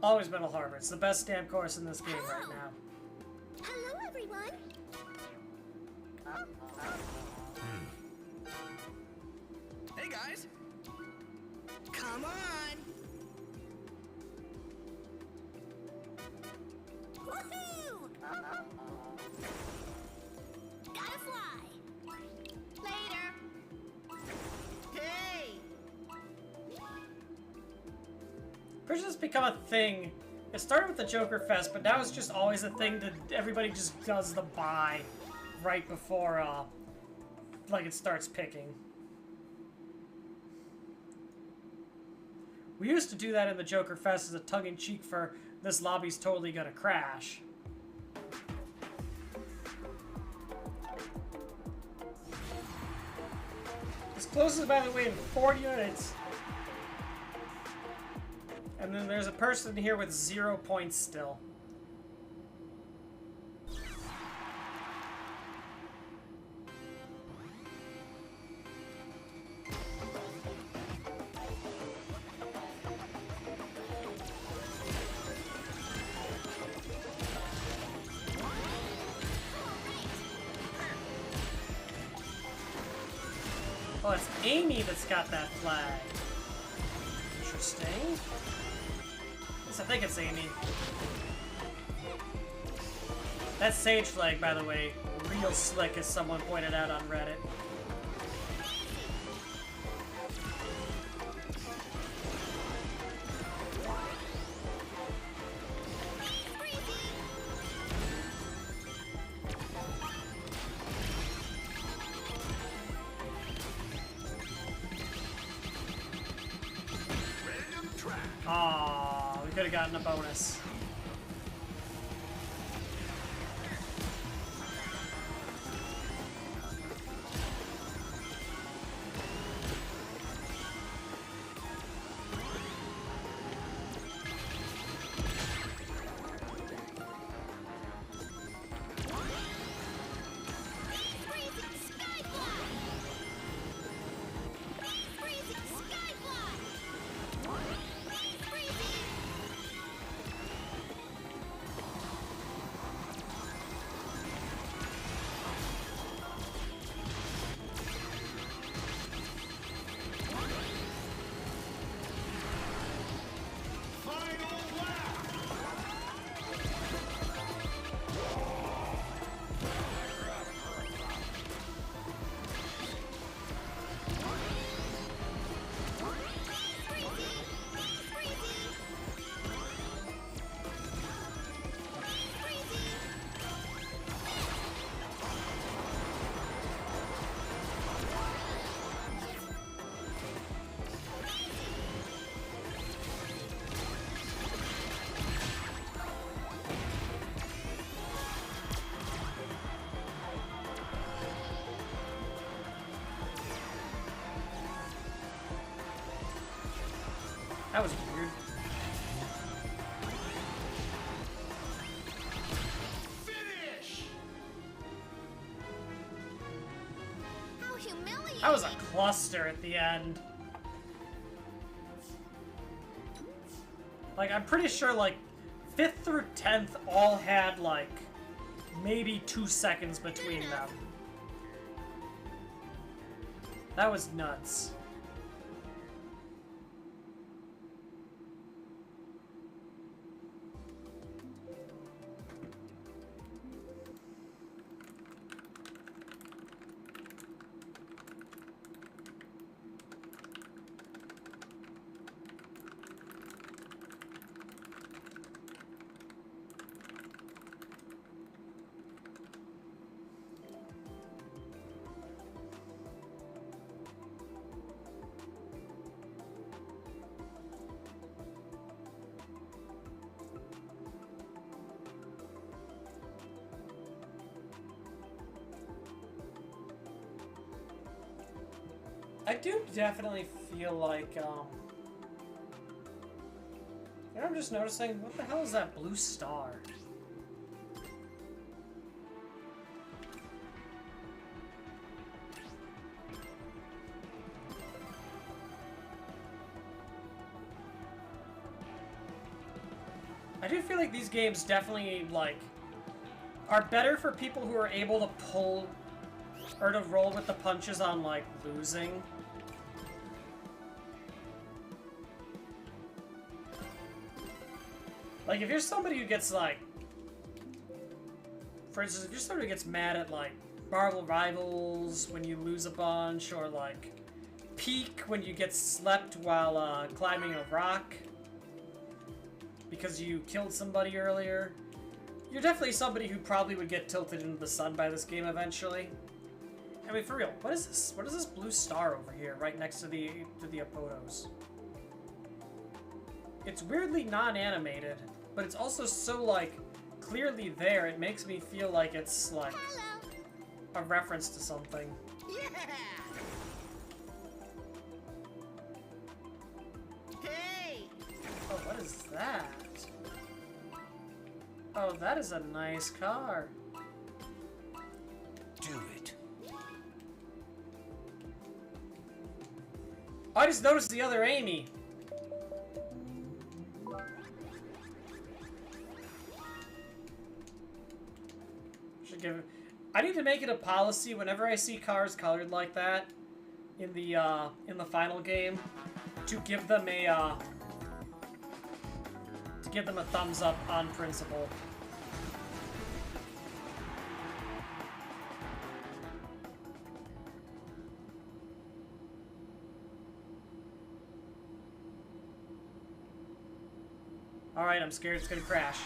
Always Metal Harbor. It's the best damn course in this game right now. Hello, everyone. Hey guys! Come on. Woohoo! Gotta fly. Later. Hey. Pretty sure it's become a thing. It started with the Joker Fest, but now it's just always a thing that everybody just does the buy right before, like it starts picking. We used to do that in the Joker Fest as a tongue-in-cheek for this lobby's totally gonna crash. This closes, by the way, in 40 minutes. And then there's a person here with 0 points still. Oh, it's Amy that's got that flag. Interesting. I think it's Amy. That sage flag, by the way, real slick, as someone pointed out on Reddit. Aww, we could have gotten a bonus. That was weird. Finish! How humiliating! That was a cluster at the end. Like, I'm pretty sure, like, 5th through 10th all had, like, maybe 2 seconds between them. That was nuts. I do definitely feel like, you know, I'm just noticing, what the hell is that blue star? I do feel like these games definitely, like, are better for people who are able to pull, or to roll with the punches on, like, losing. Like, if you're somebody who gets, like... For instance, if you're somebody who gets mad at, like, Marvel Rivals when you lose a bunch, or, like, Peak when you get slept while, climbing a rock because you killed somebody earlier, you're definitely somebody who probably would get tilted into the sun by this game eventually. I mean, for real, what is this? What is this blue star over here, right next to the Apotos? It's weirdly non-animated, but it's also so, like, clearly there, it makes me feel like it's, like, a reference to something. Yeah! Hey! Oh, what is that? Oh, that is a nice car. Do it. Oh, I just noticed the other Amy. Should give it... I need to make it a policy whenever I see cars colored like that in the final game to give them a thumbs up on principle. Alright, I'm scared it's gonna crash.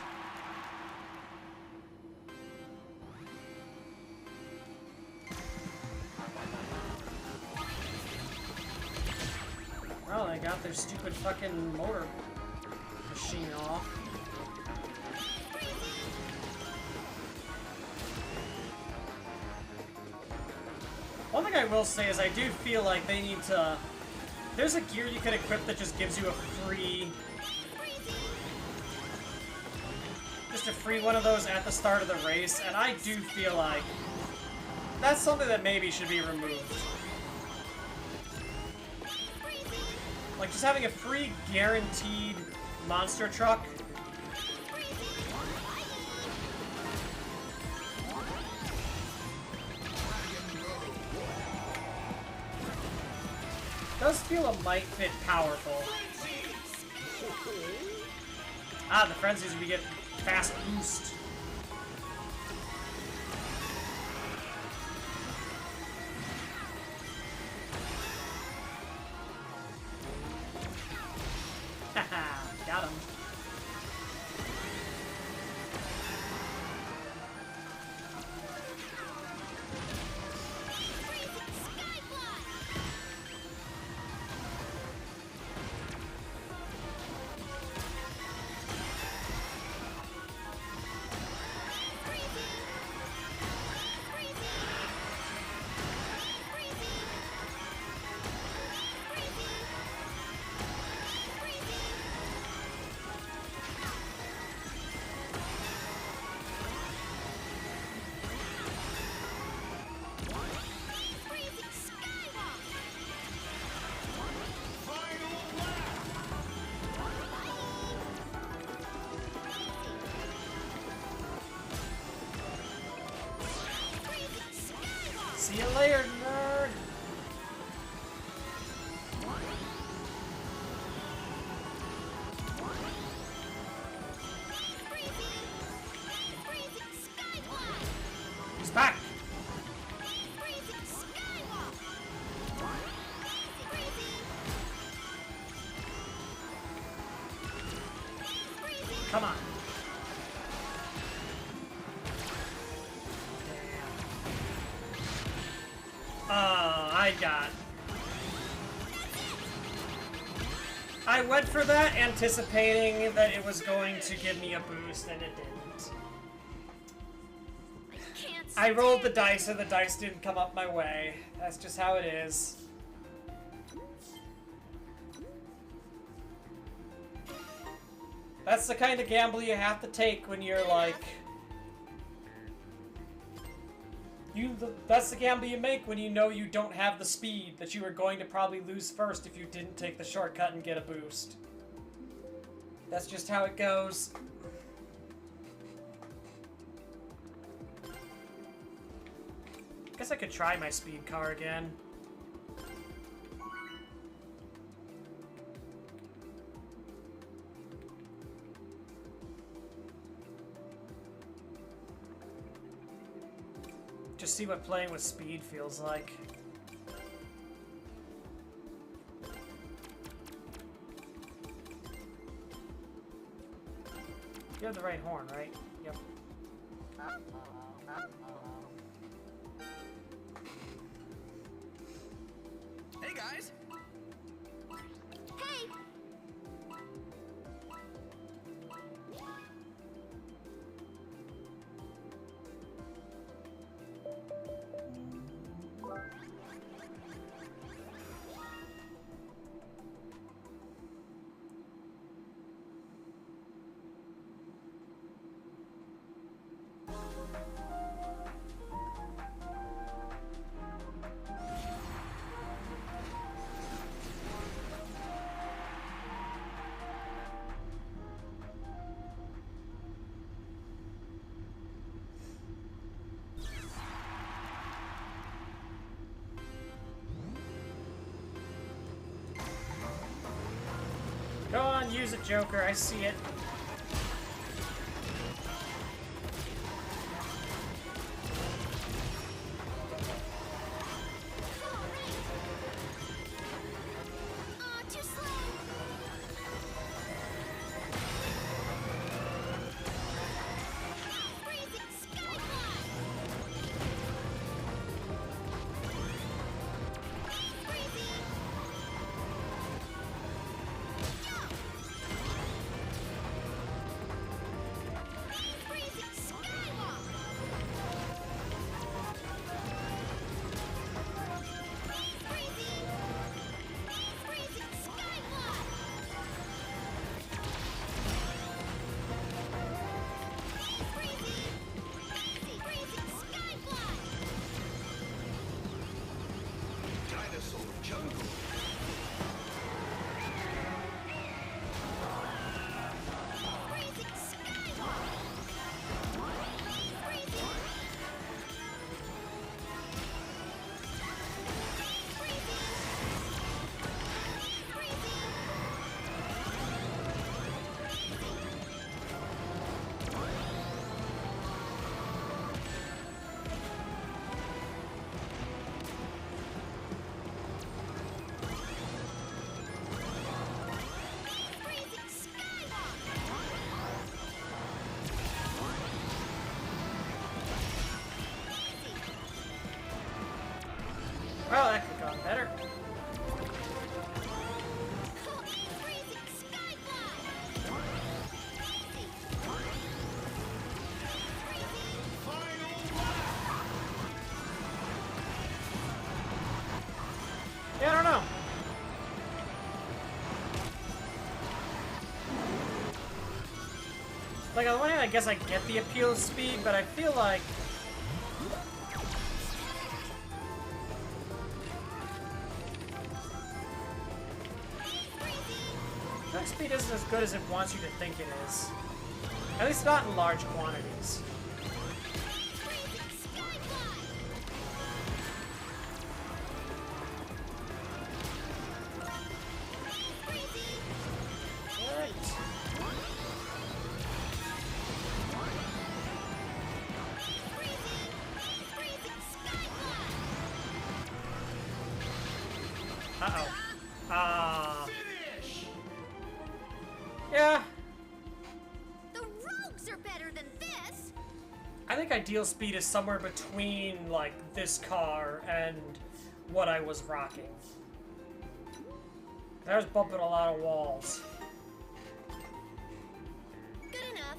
Oh, they got their stupid fucking motor machine off. One thing I will say is I do feel like they need to... There's a gear you can equip that just gives you a free... Just a free one of those at the start of the race, and I do feel like that's something that maybe should be removed. Like, just having a free, guaranteed monster truck. Does feel a might bit powerful. Ah, the frenzies we get fast boost. Haha, got him. See you later, nerd. He's back. Come on. I went for that anticipating that it was going to give me a boost, and it didn't. I rolled the dice and the dice didn't come up my way. That's just how it is. That's the kind of gamble you have to take when you're like... That's the gamble you make when you know you don't have the speed, that you are going to probably lose first if you didn't take the shortcut and get a boost. That's just how it goes. Guess I could try my speed car again. Just see what playing with speed feels like. You have the right horn, right? Yep. Hey guys. Hey! Go on, use it, Joker. I see it. Well, that could have gone better. Yeah, I don't know. Like, on the one hand, I guess I get the appeal of speed, but I feel like... Speed isn't as good as it wants you to think it is. At least not in large quantities. Uh-oh. Finish! Yeah. The rogues are better than this. I think ideal speed is somewhere between, like, this car and what I was rocking. I was bumping a lot of walls. Good enough.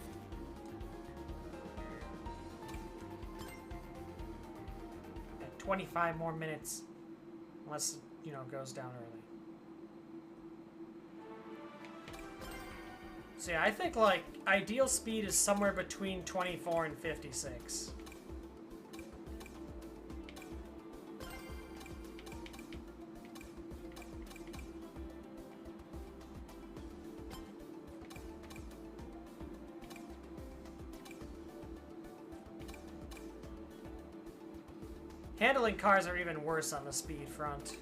25 more minutes. Unless, you know, it goes down early. So yeah, I think, like, ideal speed is somewhere between 24 and 56. Handling cars are even worse on the speed front.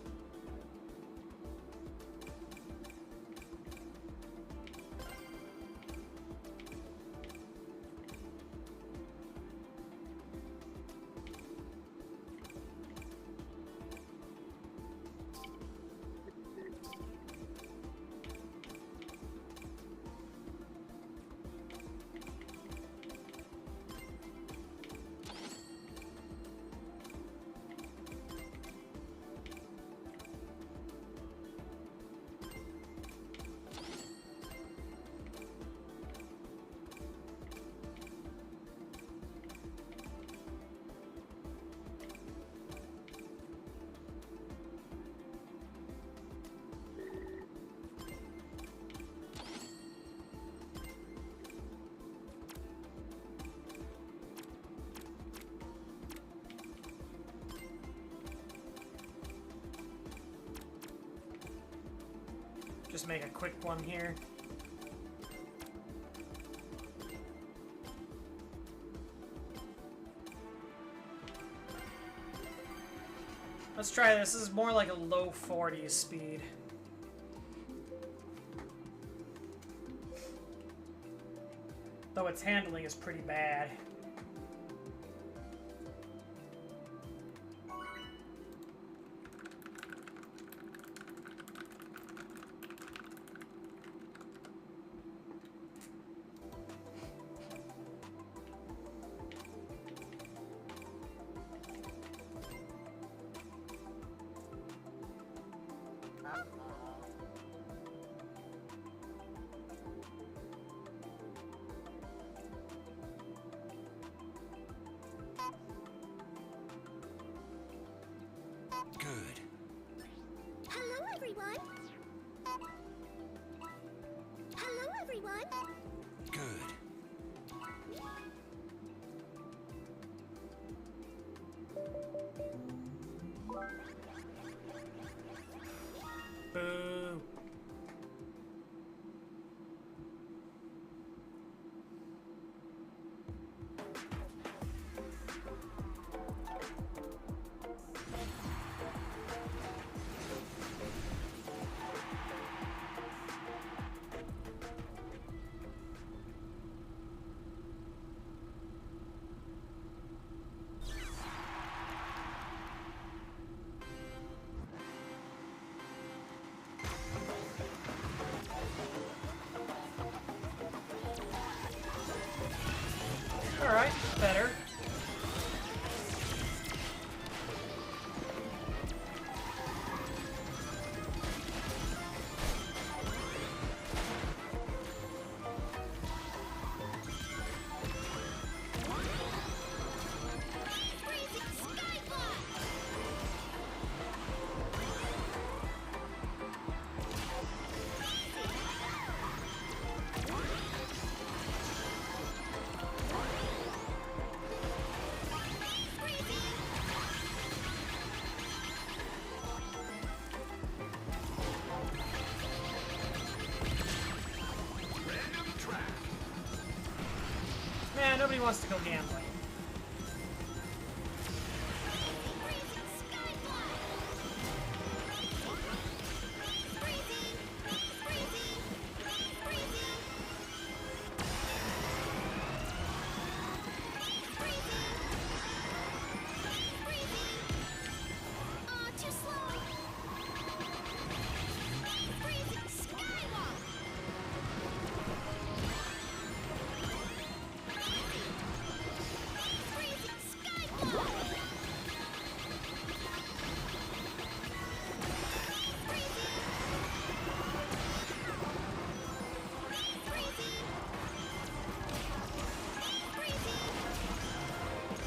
Just make a quick one here. Let's try this. This is more like a low 40s speed. Though its handling is pretty bad. Good. Hello, everyone. Hello, everyone. Good. Boo. Alright, better. Man, nobody wants to go gambling.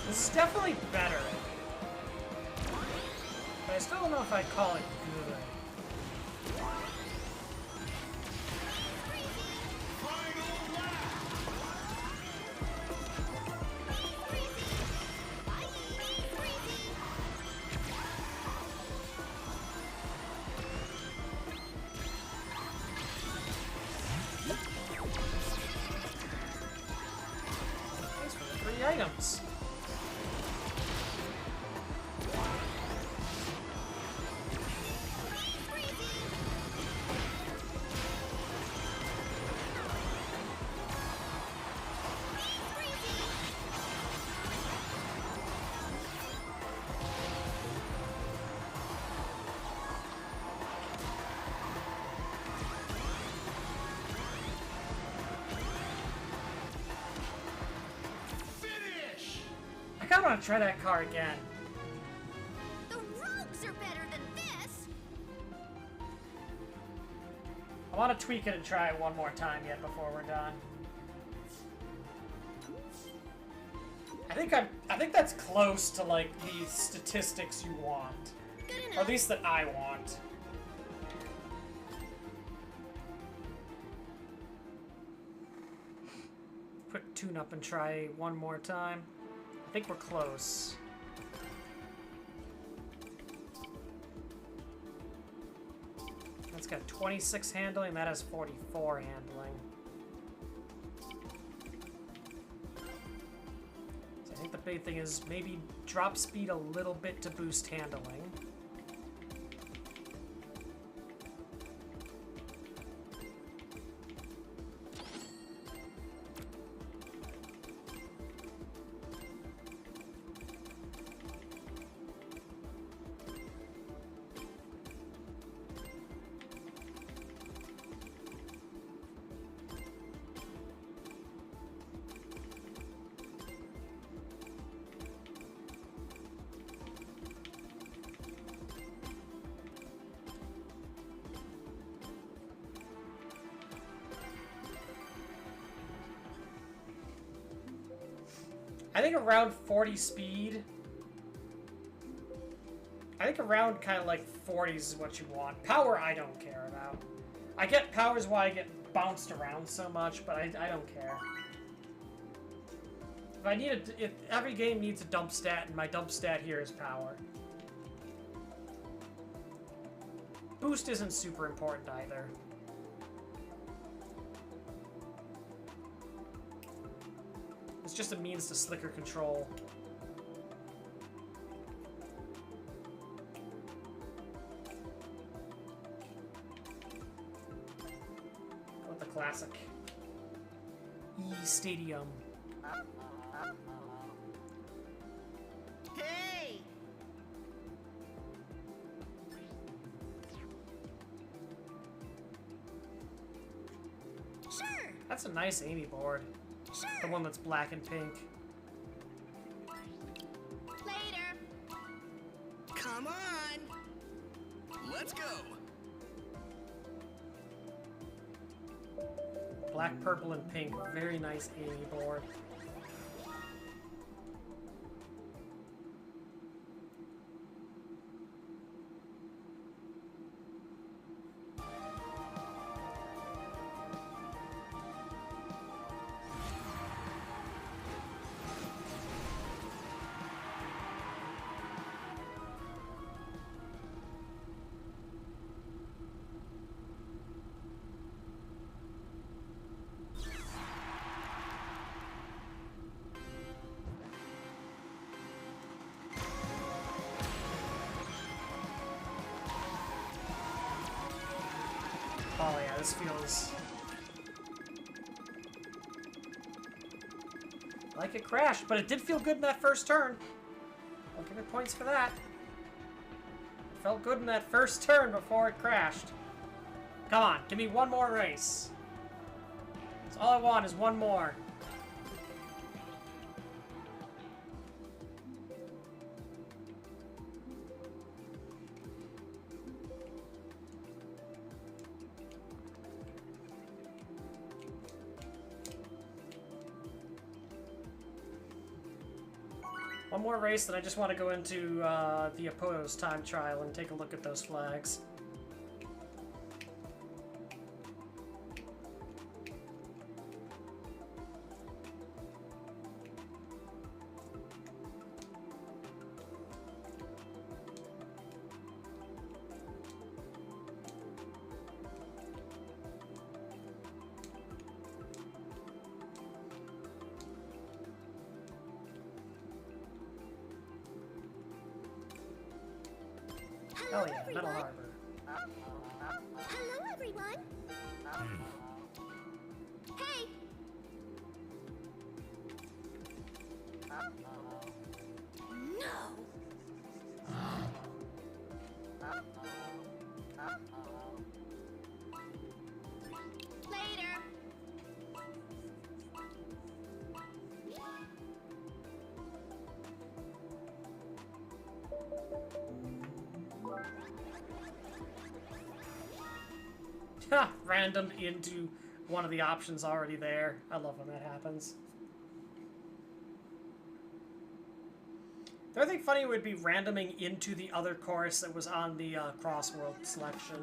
This is definitely better. But I still don't know if I'd call it good. Thanks for the 3 items. I kinda wanna try that car again. The rogues are better than this. I wanna tweak it and try it one more time yet before we're done. I think that's close to like the statistics you want. Good Or enough. at least that I want. Quick tune up and try one more time. I think we're close. That's got 26 handling, that has 44 handling. So I think the big thing is maybe drop speed a little bit to boost handling. I think around 40 speed. I think around kind of like 40s is what you want. Power, I don't care about. I get power's why I get bounced around so much, but I don't care. If I need if every game needs a dump stat, and my dump stat here is power. Boost isn't super important either. It's just a means to slicker control. Go with the classic E-Stadium. Hey! Sure, That's a nice Amy board. sure. The one that's black and pink. Later. Come on! Let's go! Black, purple, and pink. Very nice Amy board. Oh yeah, this feels... like it crashed, but it did feel good in that first turn. I'll give it points for that. It felt good in that first turn before it crashed. Come on, give me one more race. That's all I want is one more. One more race, then I just want to go into the Apoto's time trial and take a look at those flags. Hello, Oh yeah, Metal everyone. Harbor. Hello, everyone. Hey. No. Later. Ha! Random into one of the options already there. I love when that happens. The other thing funny would be randoming into the other course that was on the crossworld selection.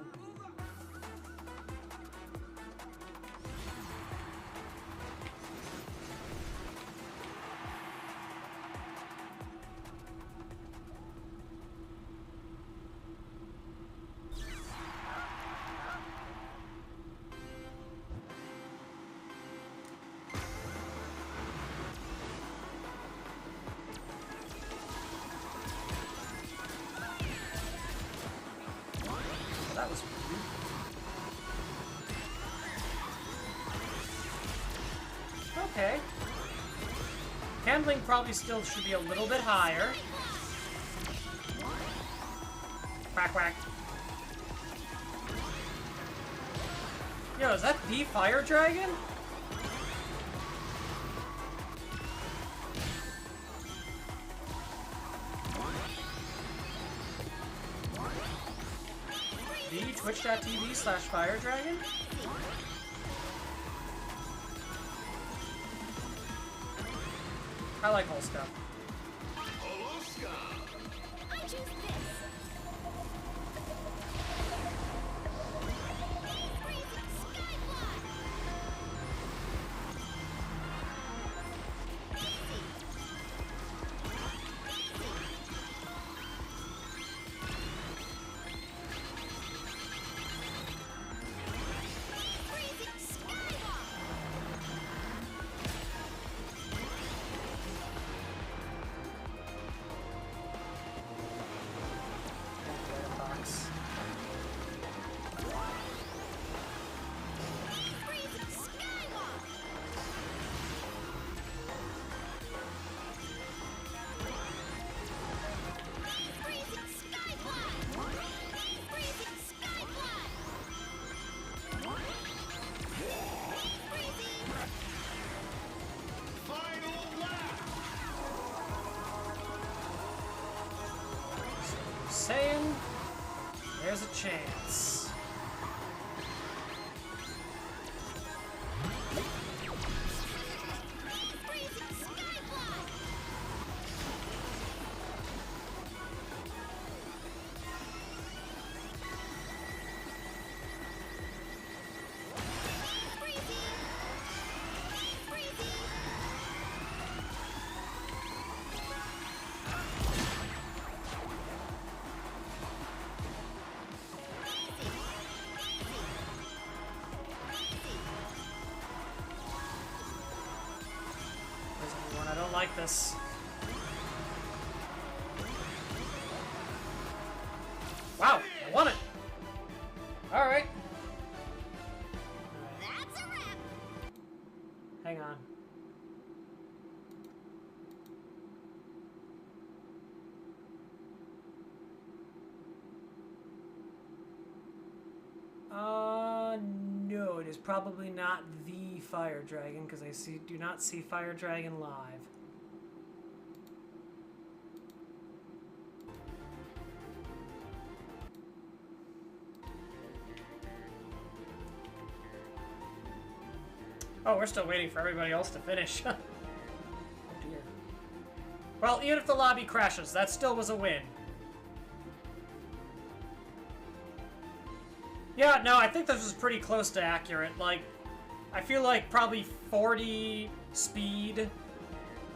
That was weird. Okay. Handling probably still should be a little bit higher. Quack quack. Yo, is that the fire dragon? Twitch.tv/firedragon? I like whole stuff. I choose this. Saying there's a chance. I don't like this. Wow, I won it. All right. That's a wrap. Hang on. No, it is probably not the Fire Dragon because I do not see Fire Dragon live. Oh, we're still waiting for everybody else to finish. Oh dear. Well, even if the lobby crashes, that still was a win. Yeah, no, I think this was pretty close to accurate. Like, I feel like probably 40 speed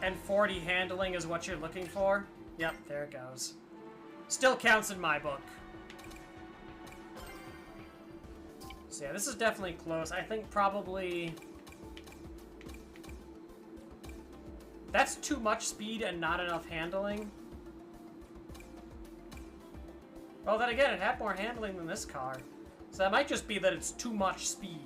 and 40 handling is what you're looking for. Yep, there it goes. Still counts in my book. So yeah, this is definitely close. I think probably... That's too much speed and not enough handling. Well, then again, it had more handling than this car. So that might just be that it's too much speed.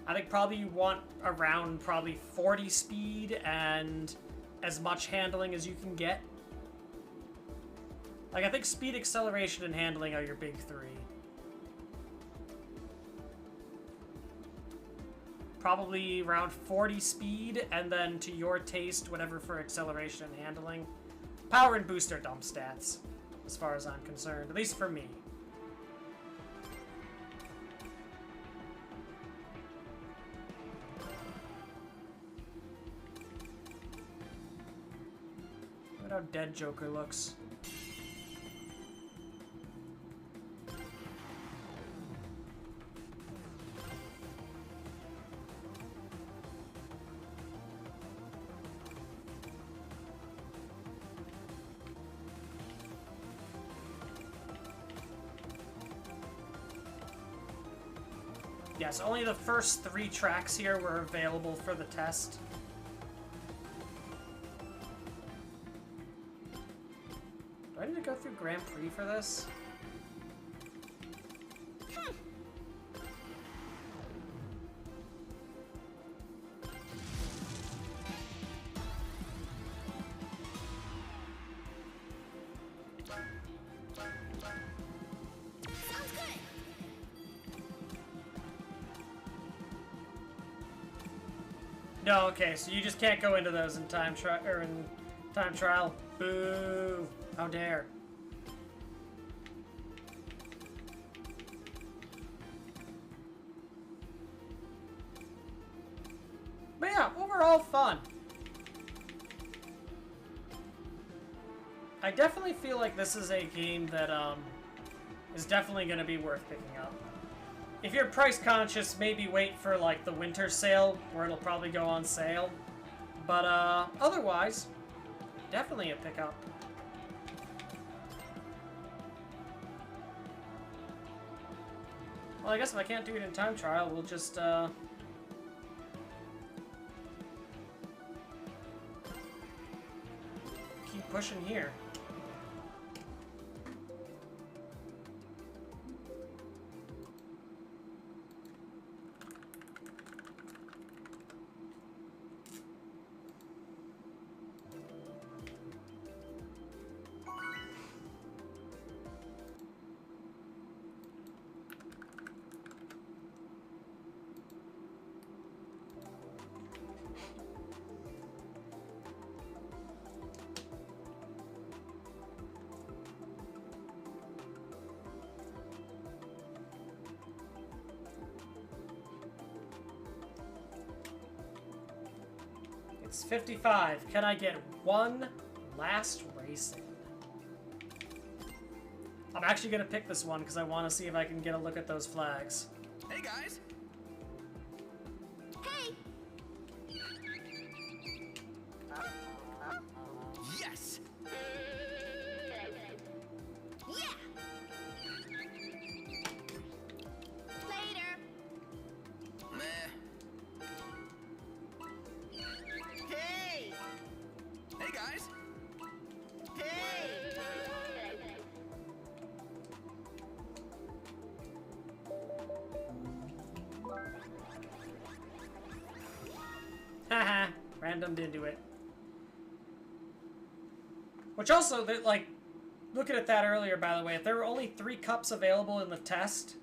I think probably you want around probably 40 speed and as much handling as you can get. Like, I think speed, acceleration, and handling are your big three. Probably around 40 speed, and then to your taste, whatever for acceleration and handling. Power and boost are dumb stats, as far as I'm concerned, at least for me. Look at how dead Joker looks. Yes, only the first 3 tracks here were available for the test. Do I need to go through Grand Prix for this? No, okay, so you just can't go into those in time trial. Boo! How dare! But yeah, overall fun. I definitely feel like this is a game that is definitely going to be worth picking up. If you're price conscious, maybe wait for like the winter sale where it'll probably go on sale. But otherwise, definitely a pickup. Well, I guess if I can't do it in time trial, we'll just keep pushing here. It's 55. Can I get one last race in? I'm actually going to pick this one because I want to see if I can get a look at those flags. Hey, guys. Hey! Yes! Yeah! Later! Meh. Hey! Hey, guys. Hey! Haha, random didn't do it. Which also, like, looking at that earlier, by the way, if there were only 3 cups available in the test,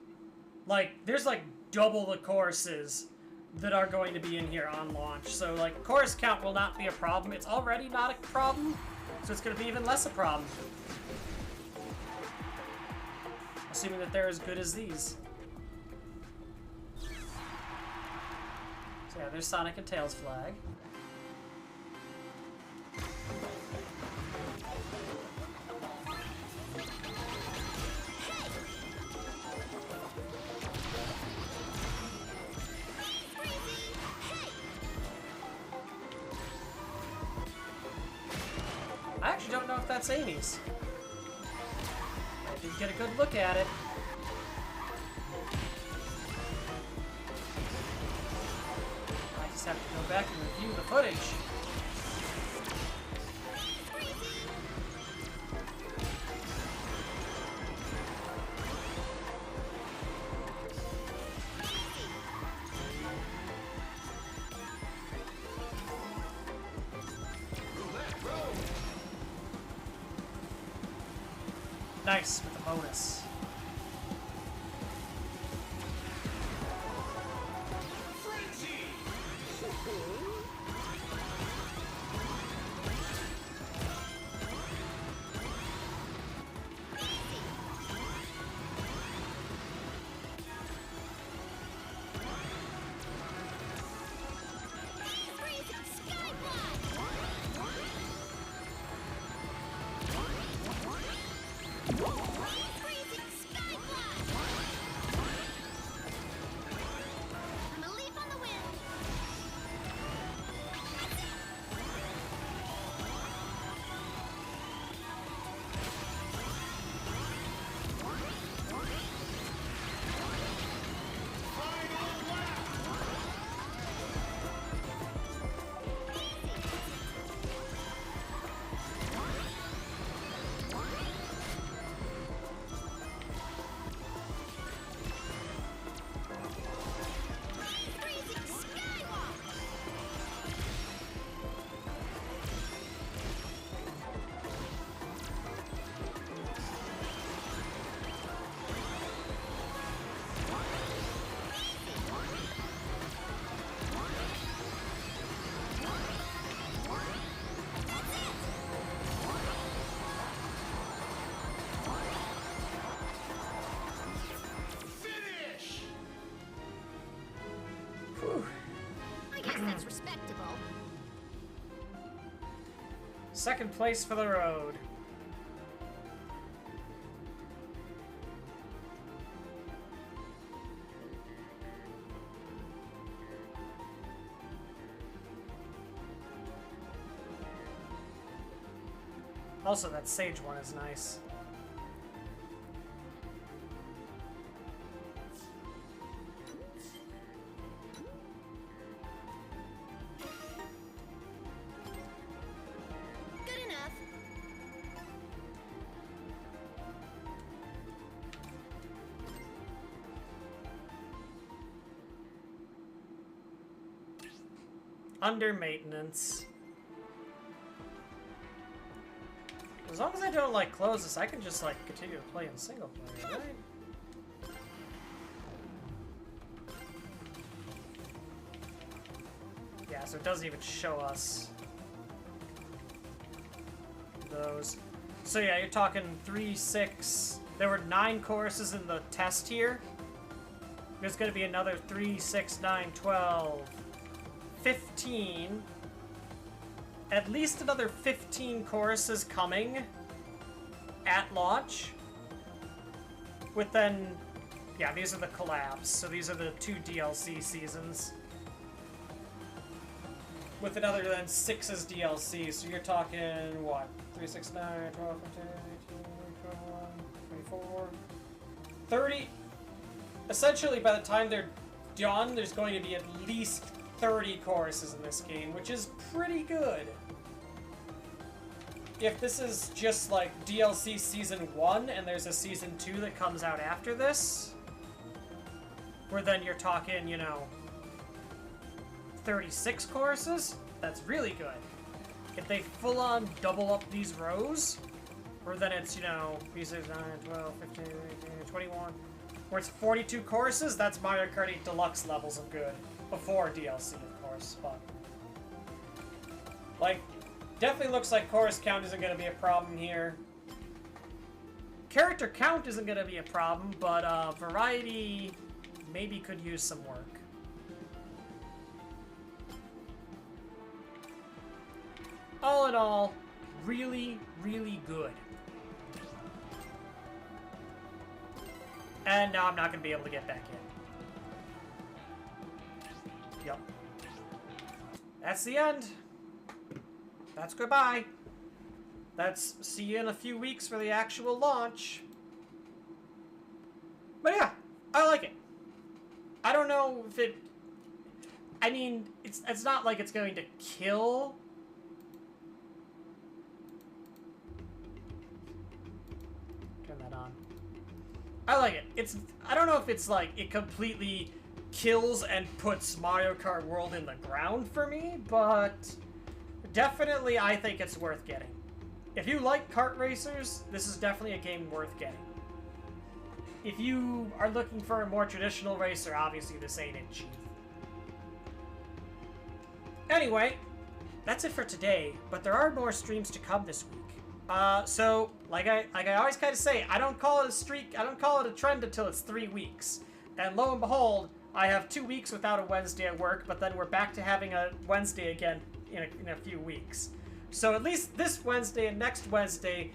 like, there's like double the courses that are going to be in here on launch. So, like, course count will not be a problem. It's already not a problem, so it's going to be even less a problem. Assuming that they're as good as these. So yeah, there's Sonic and Tails flag. that's Amy's. I did get a good look at it. I just have to go back and review the footage. Nice with the bonus. I guess that's respectable. Second place for the road. Also, that sage one is nice. Good enough. Under maintenance. As long as I don't like close this, I can just like continue to play in single player, right? Yeah, so it doesn't even show us those. So yeah, you're talking 3, 6. There were 9 choruses in the test here. There's gonna be another 3, 6, 9, 12, 15. At least another 15 choruses coming at launch. With then, yeah, these are the collabs. So these are the 2 DLC seasons. With another then 6 as DLC. So you're talking, what? 3, 6, 9, 12, 15, 18, 21, 24, 30. Essentially, by the time they're done, there's going to be at least 30 choruses in this game, which is pretty good. If this is just like DLC Season 1 and there's a Season 2 that comes out after this, where then you're talking, you know, 36 choruses, that's really good. If they full on double up these rows, or then it's, you know, 3, 6, 9, 12, 15, 18, 21, where it's 42 choruses, that's Mario Kart 8 Deluxe levels of good. Before DLC, of course, but... like, definitely looks like chorus count isn't going to be a problem here. Character count isn't going to be a problem, but variety maybe could use some work. All in all, really, really good. And now I'm not going to be able to get back in. Yep. That's the end. That's goodbye. That's see you in a few weeks for the actual launch. But yeah, I like it. I don't know if it... I mean, it's not like it's going to kill... Turn that on. I like it. I don't know if it's like it completely kills and puts Mario Kart World in the ground for me, but definitely I think it's worth getting. If you like kart racers, this is definitely a game worth getting. If you are looking for a more traditional racer, obviously this ain't it, chief. Anyway, that's it for today, but there are more streams to come this week. So, like I always kind of say, I don't call it a streak, I don't call it a trend until it's 3 weeks. And lo and behold, I have 2 weeks without a Wednesday at work, but then we're back to having a Wednesday again in a few weeks. So at least this Wednesday and next Wednesday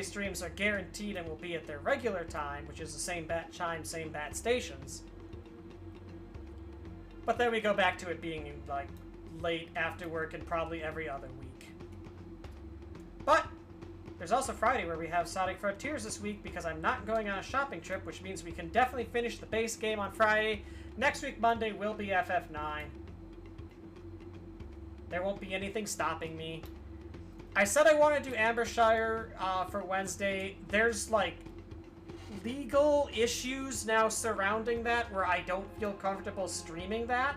streams are guaranteed and will be at their regular time, which is the same bat chime, same bat stations. But then we go back to it being like late after work and probably every other week. But there's also Friday where we have Sonic Frontiers this week because I'm not going on a shopping trip, which means we can definitely finish the base game on Friday. Next week, Monday, will be FF9. There won't be anything stopping me. I said I want to do Ambershire for Wednesday. There's, like, legal issues now surrounding that where I don't feel comfortable streaming that.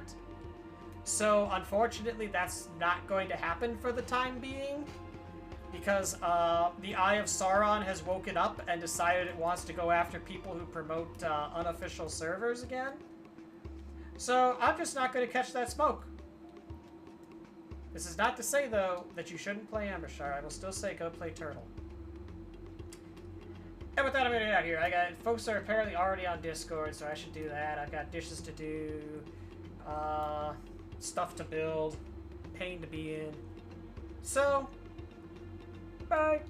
So, unfortunately, that's not going to happen for the time being. Because the Eye of Sauron has woken up and decided it wants to go after people who promote unofficial servers again. So, I'm just not going to catch that smoke. This is not to say, though, that you shouldn't play Ambershire. I will still say go play Turtle. And with that, I'm going to get out here. I got folks are apparently already on Discord, so I should do that. I've got dishes to do, stuff to build, pain to be in. So, bye.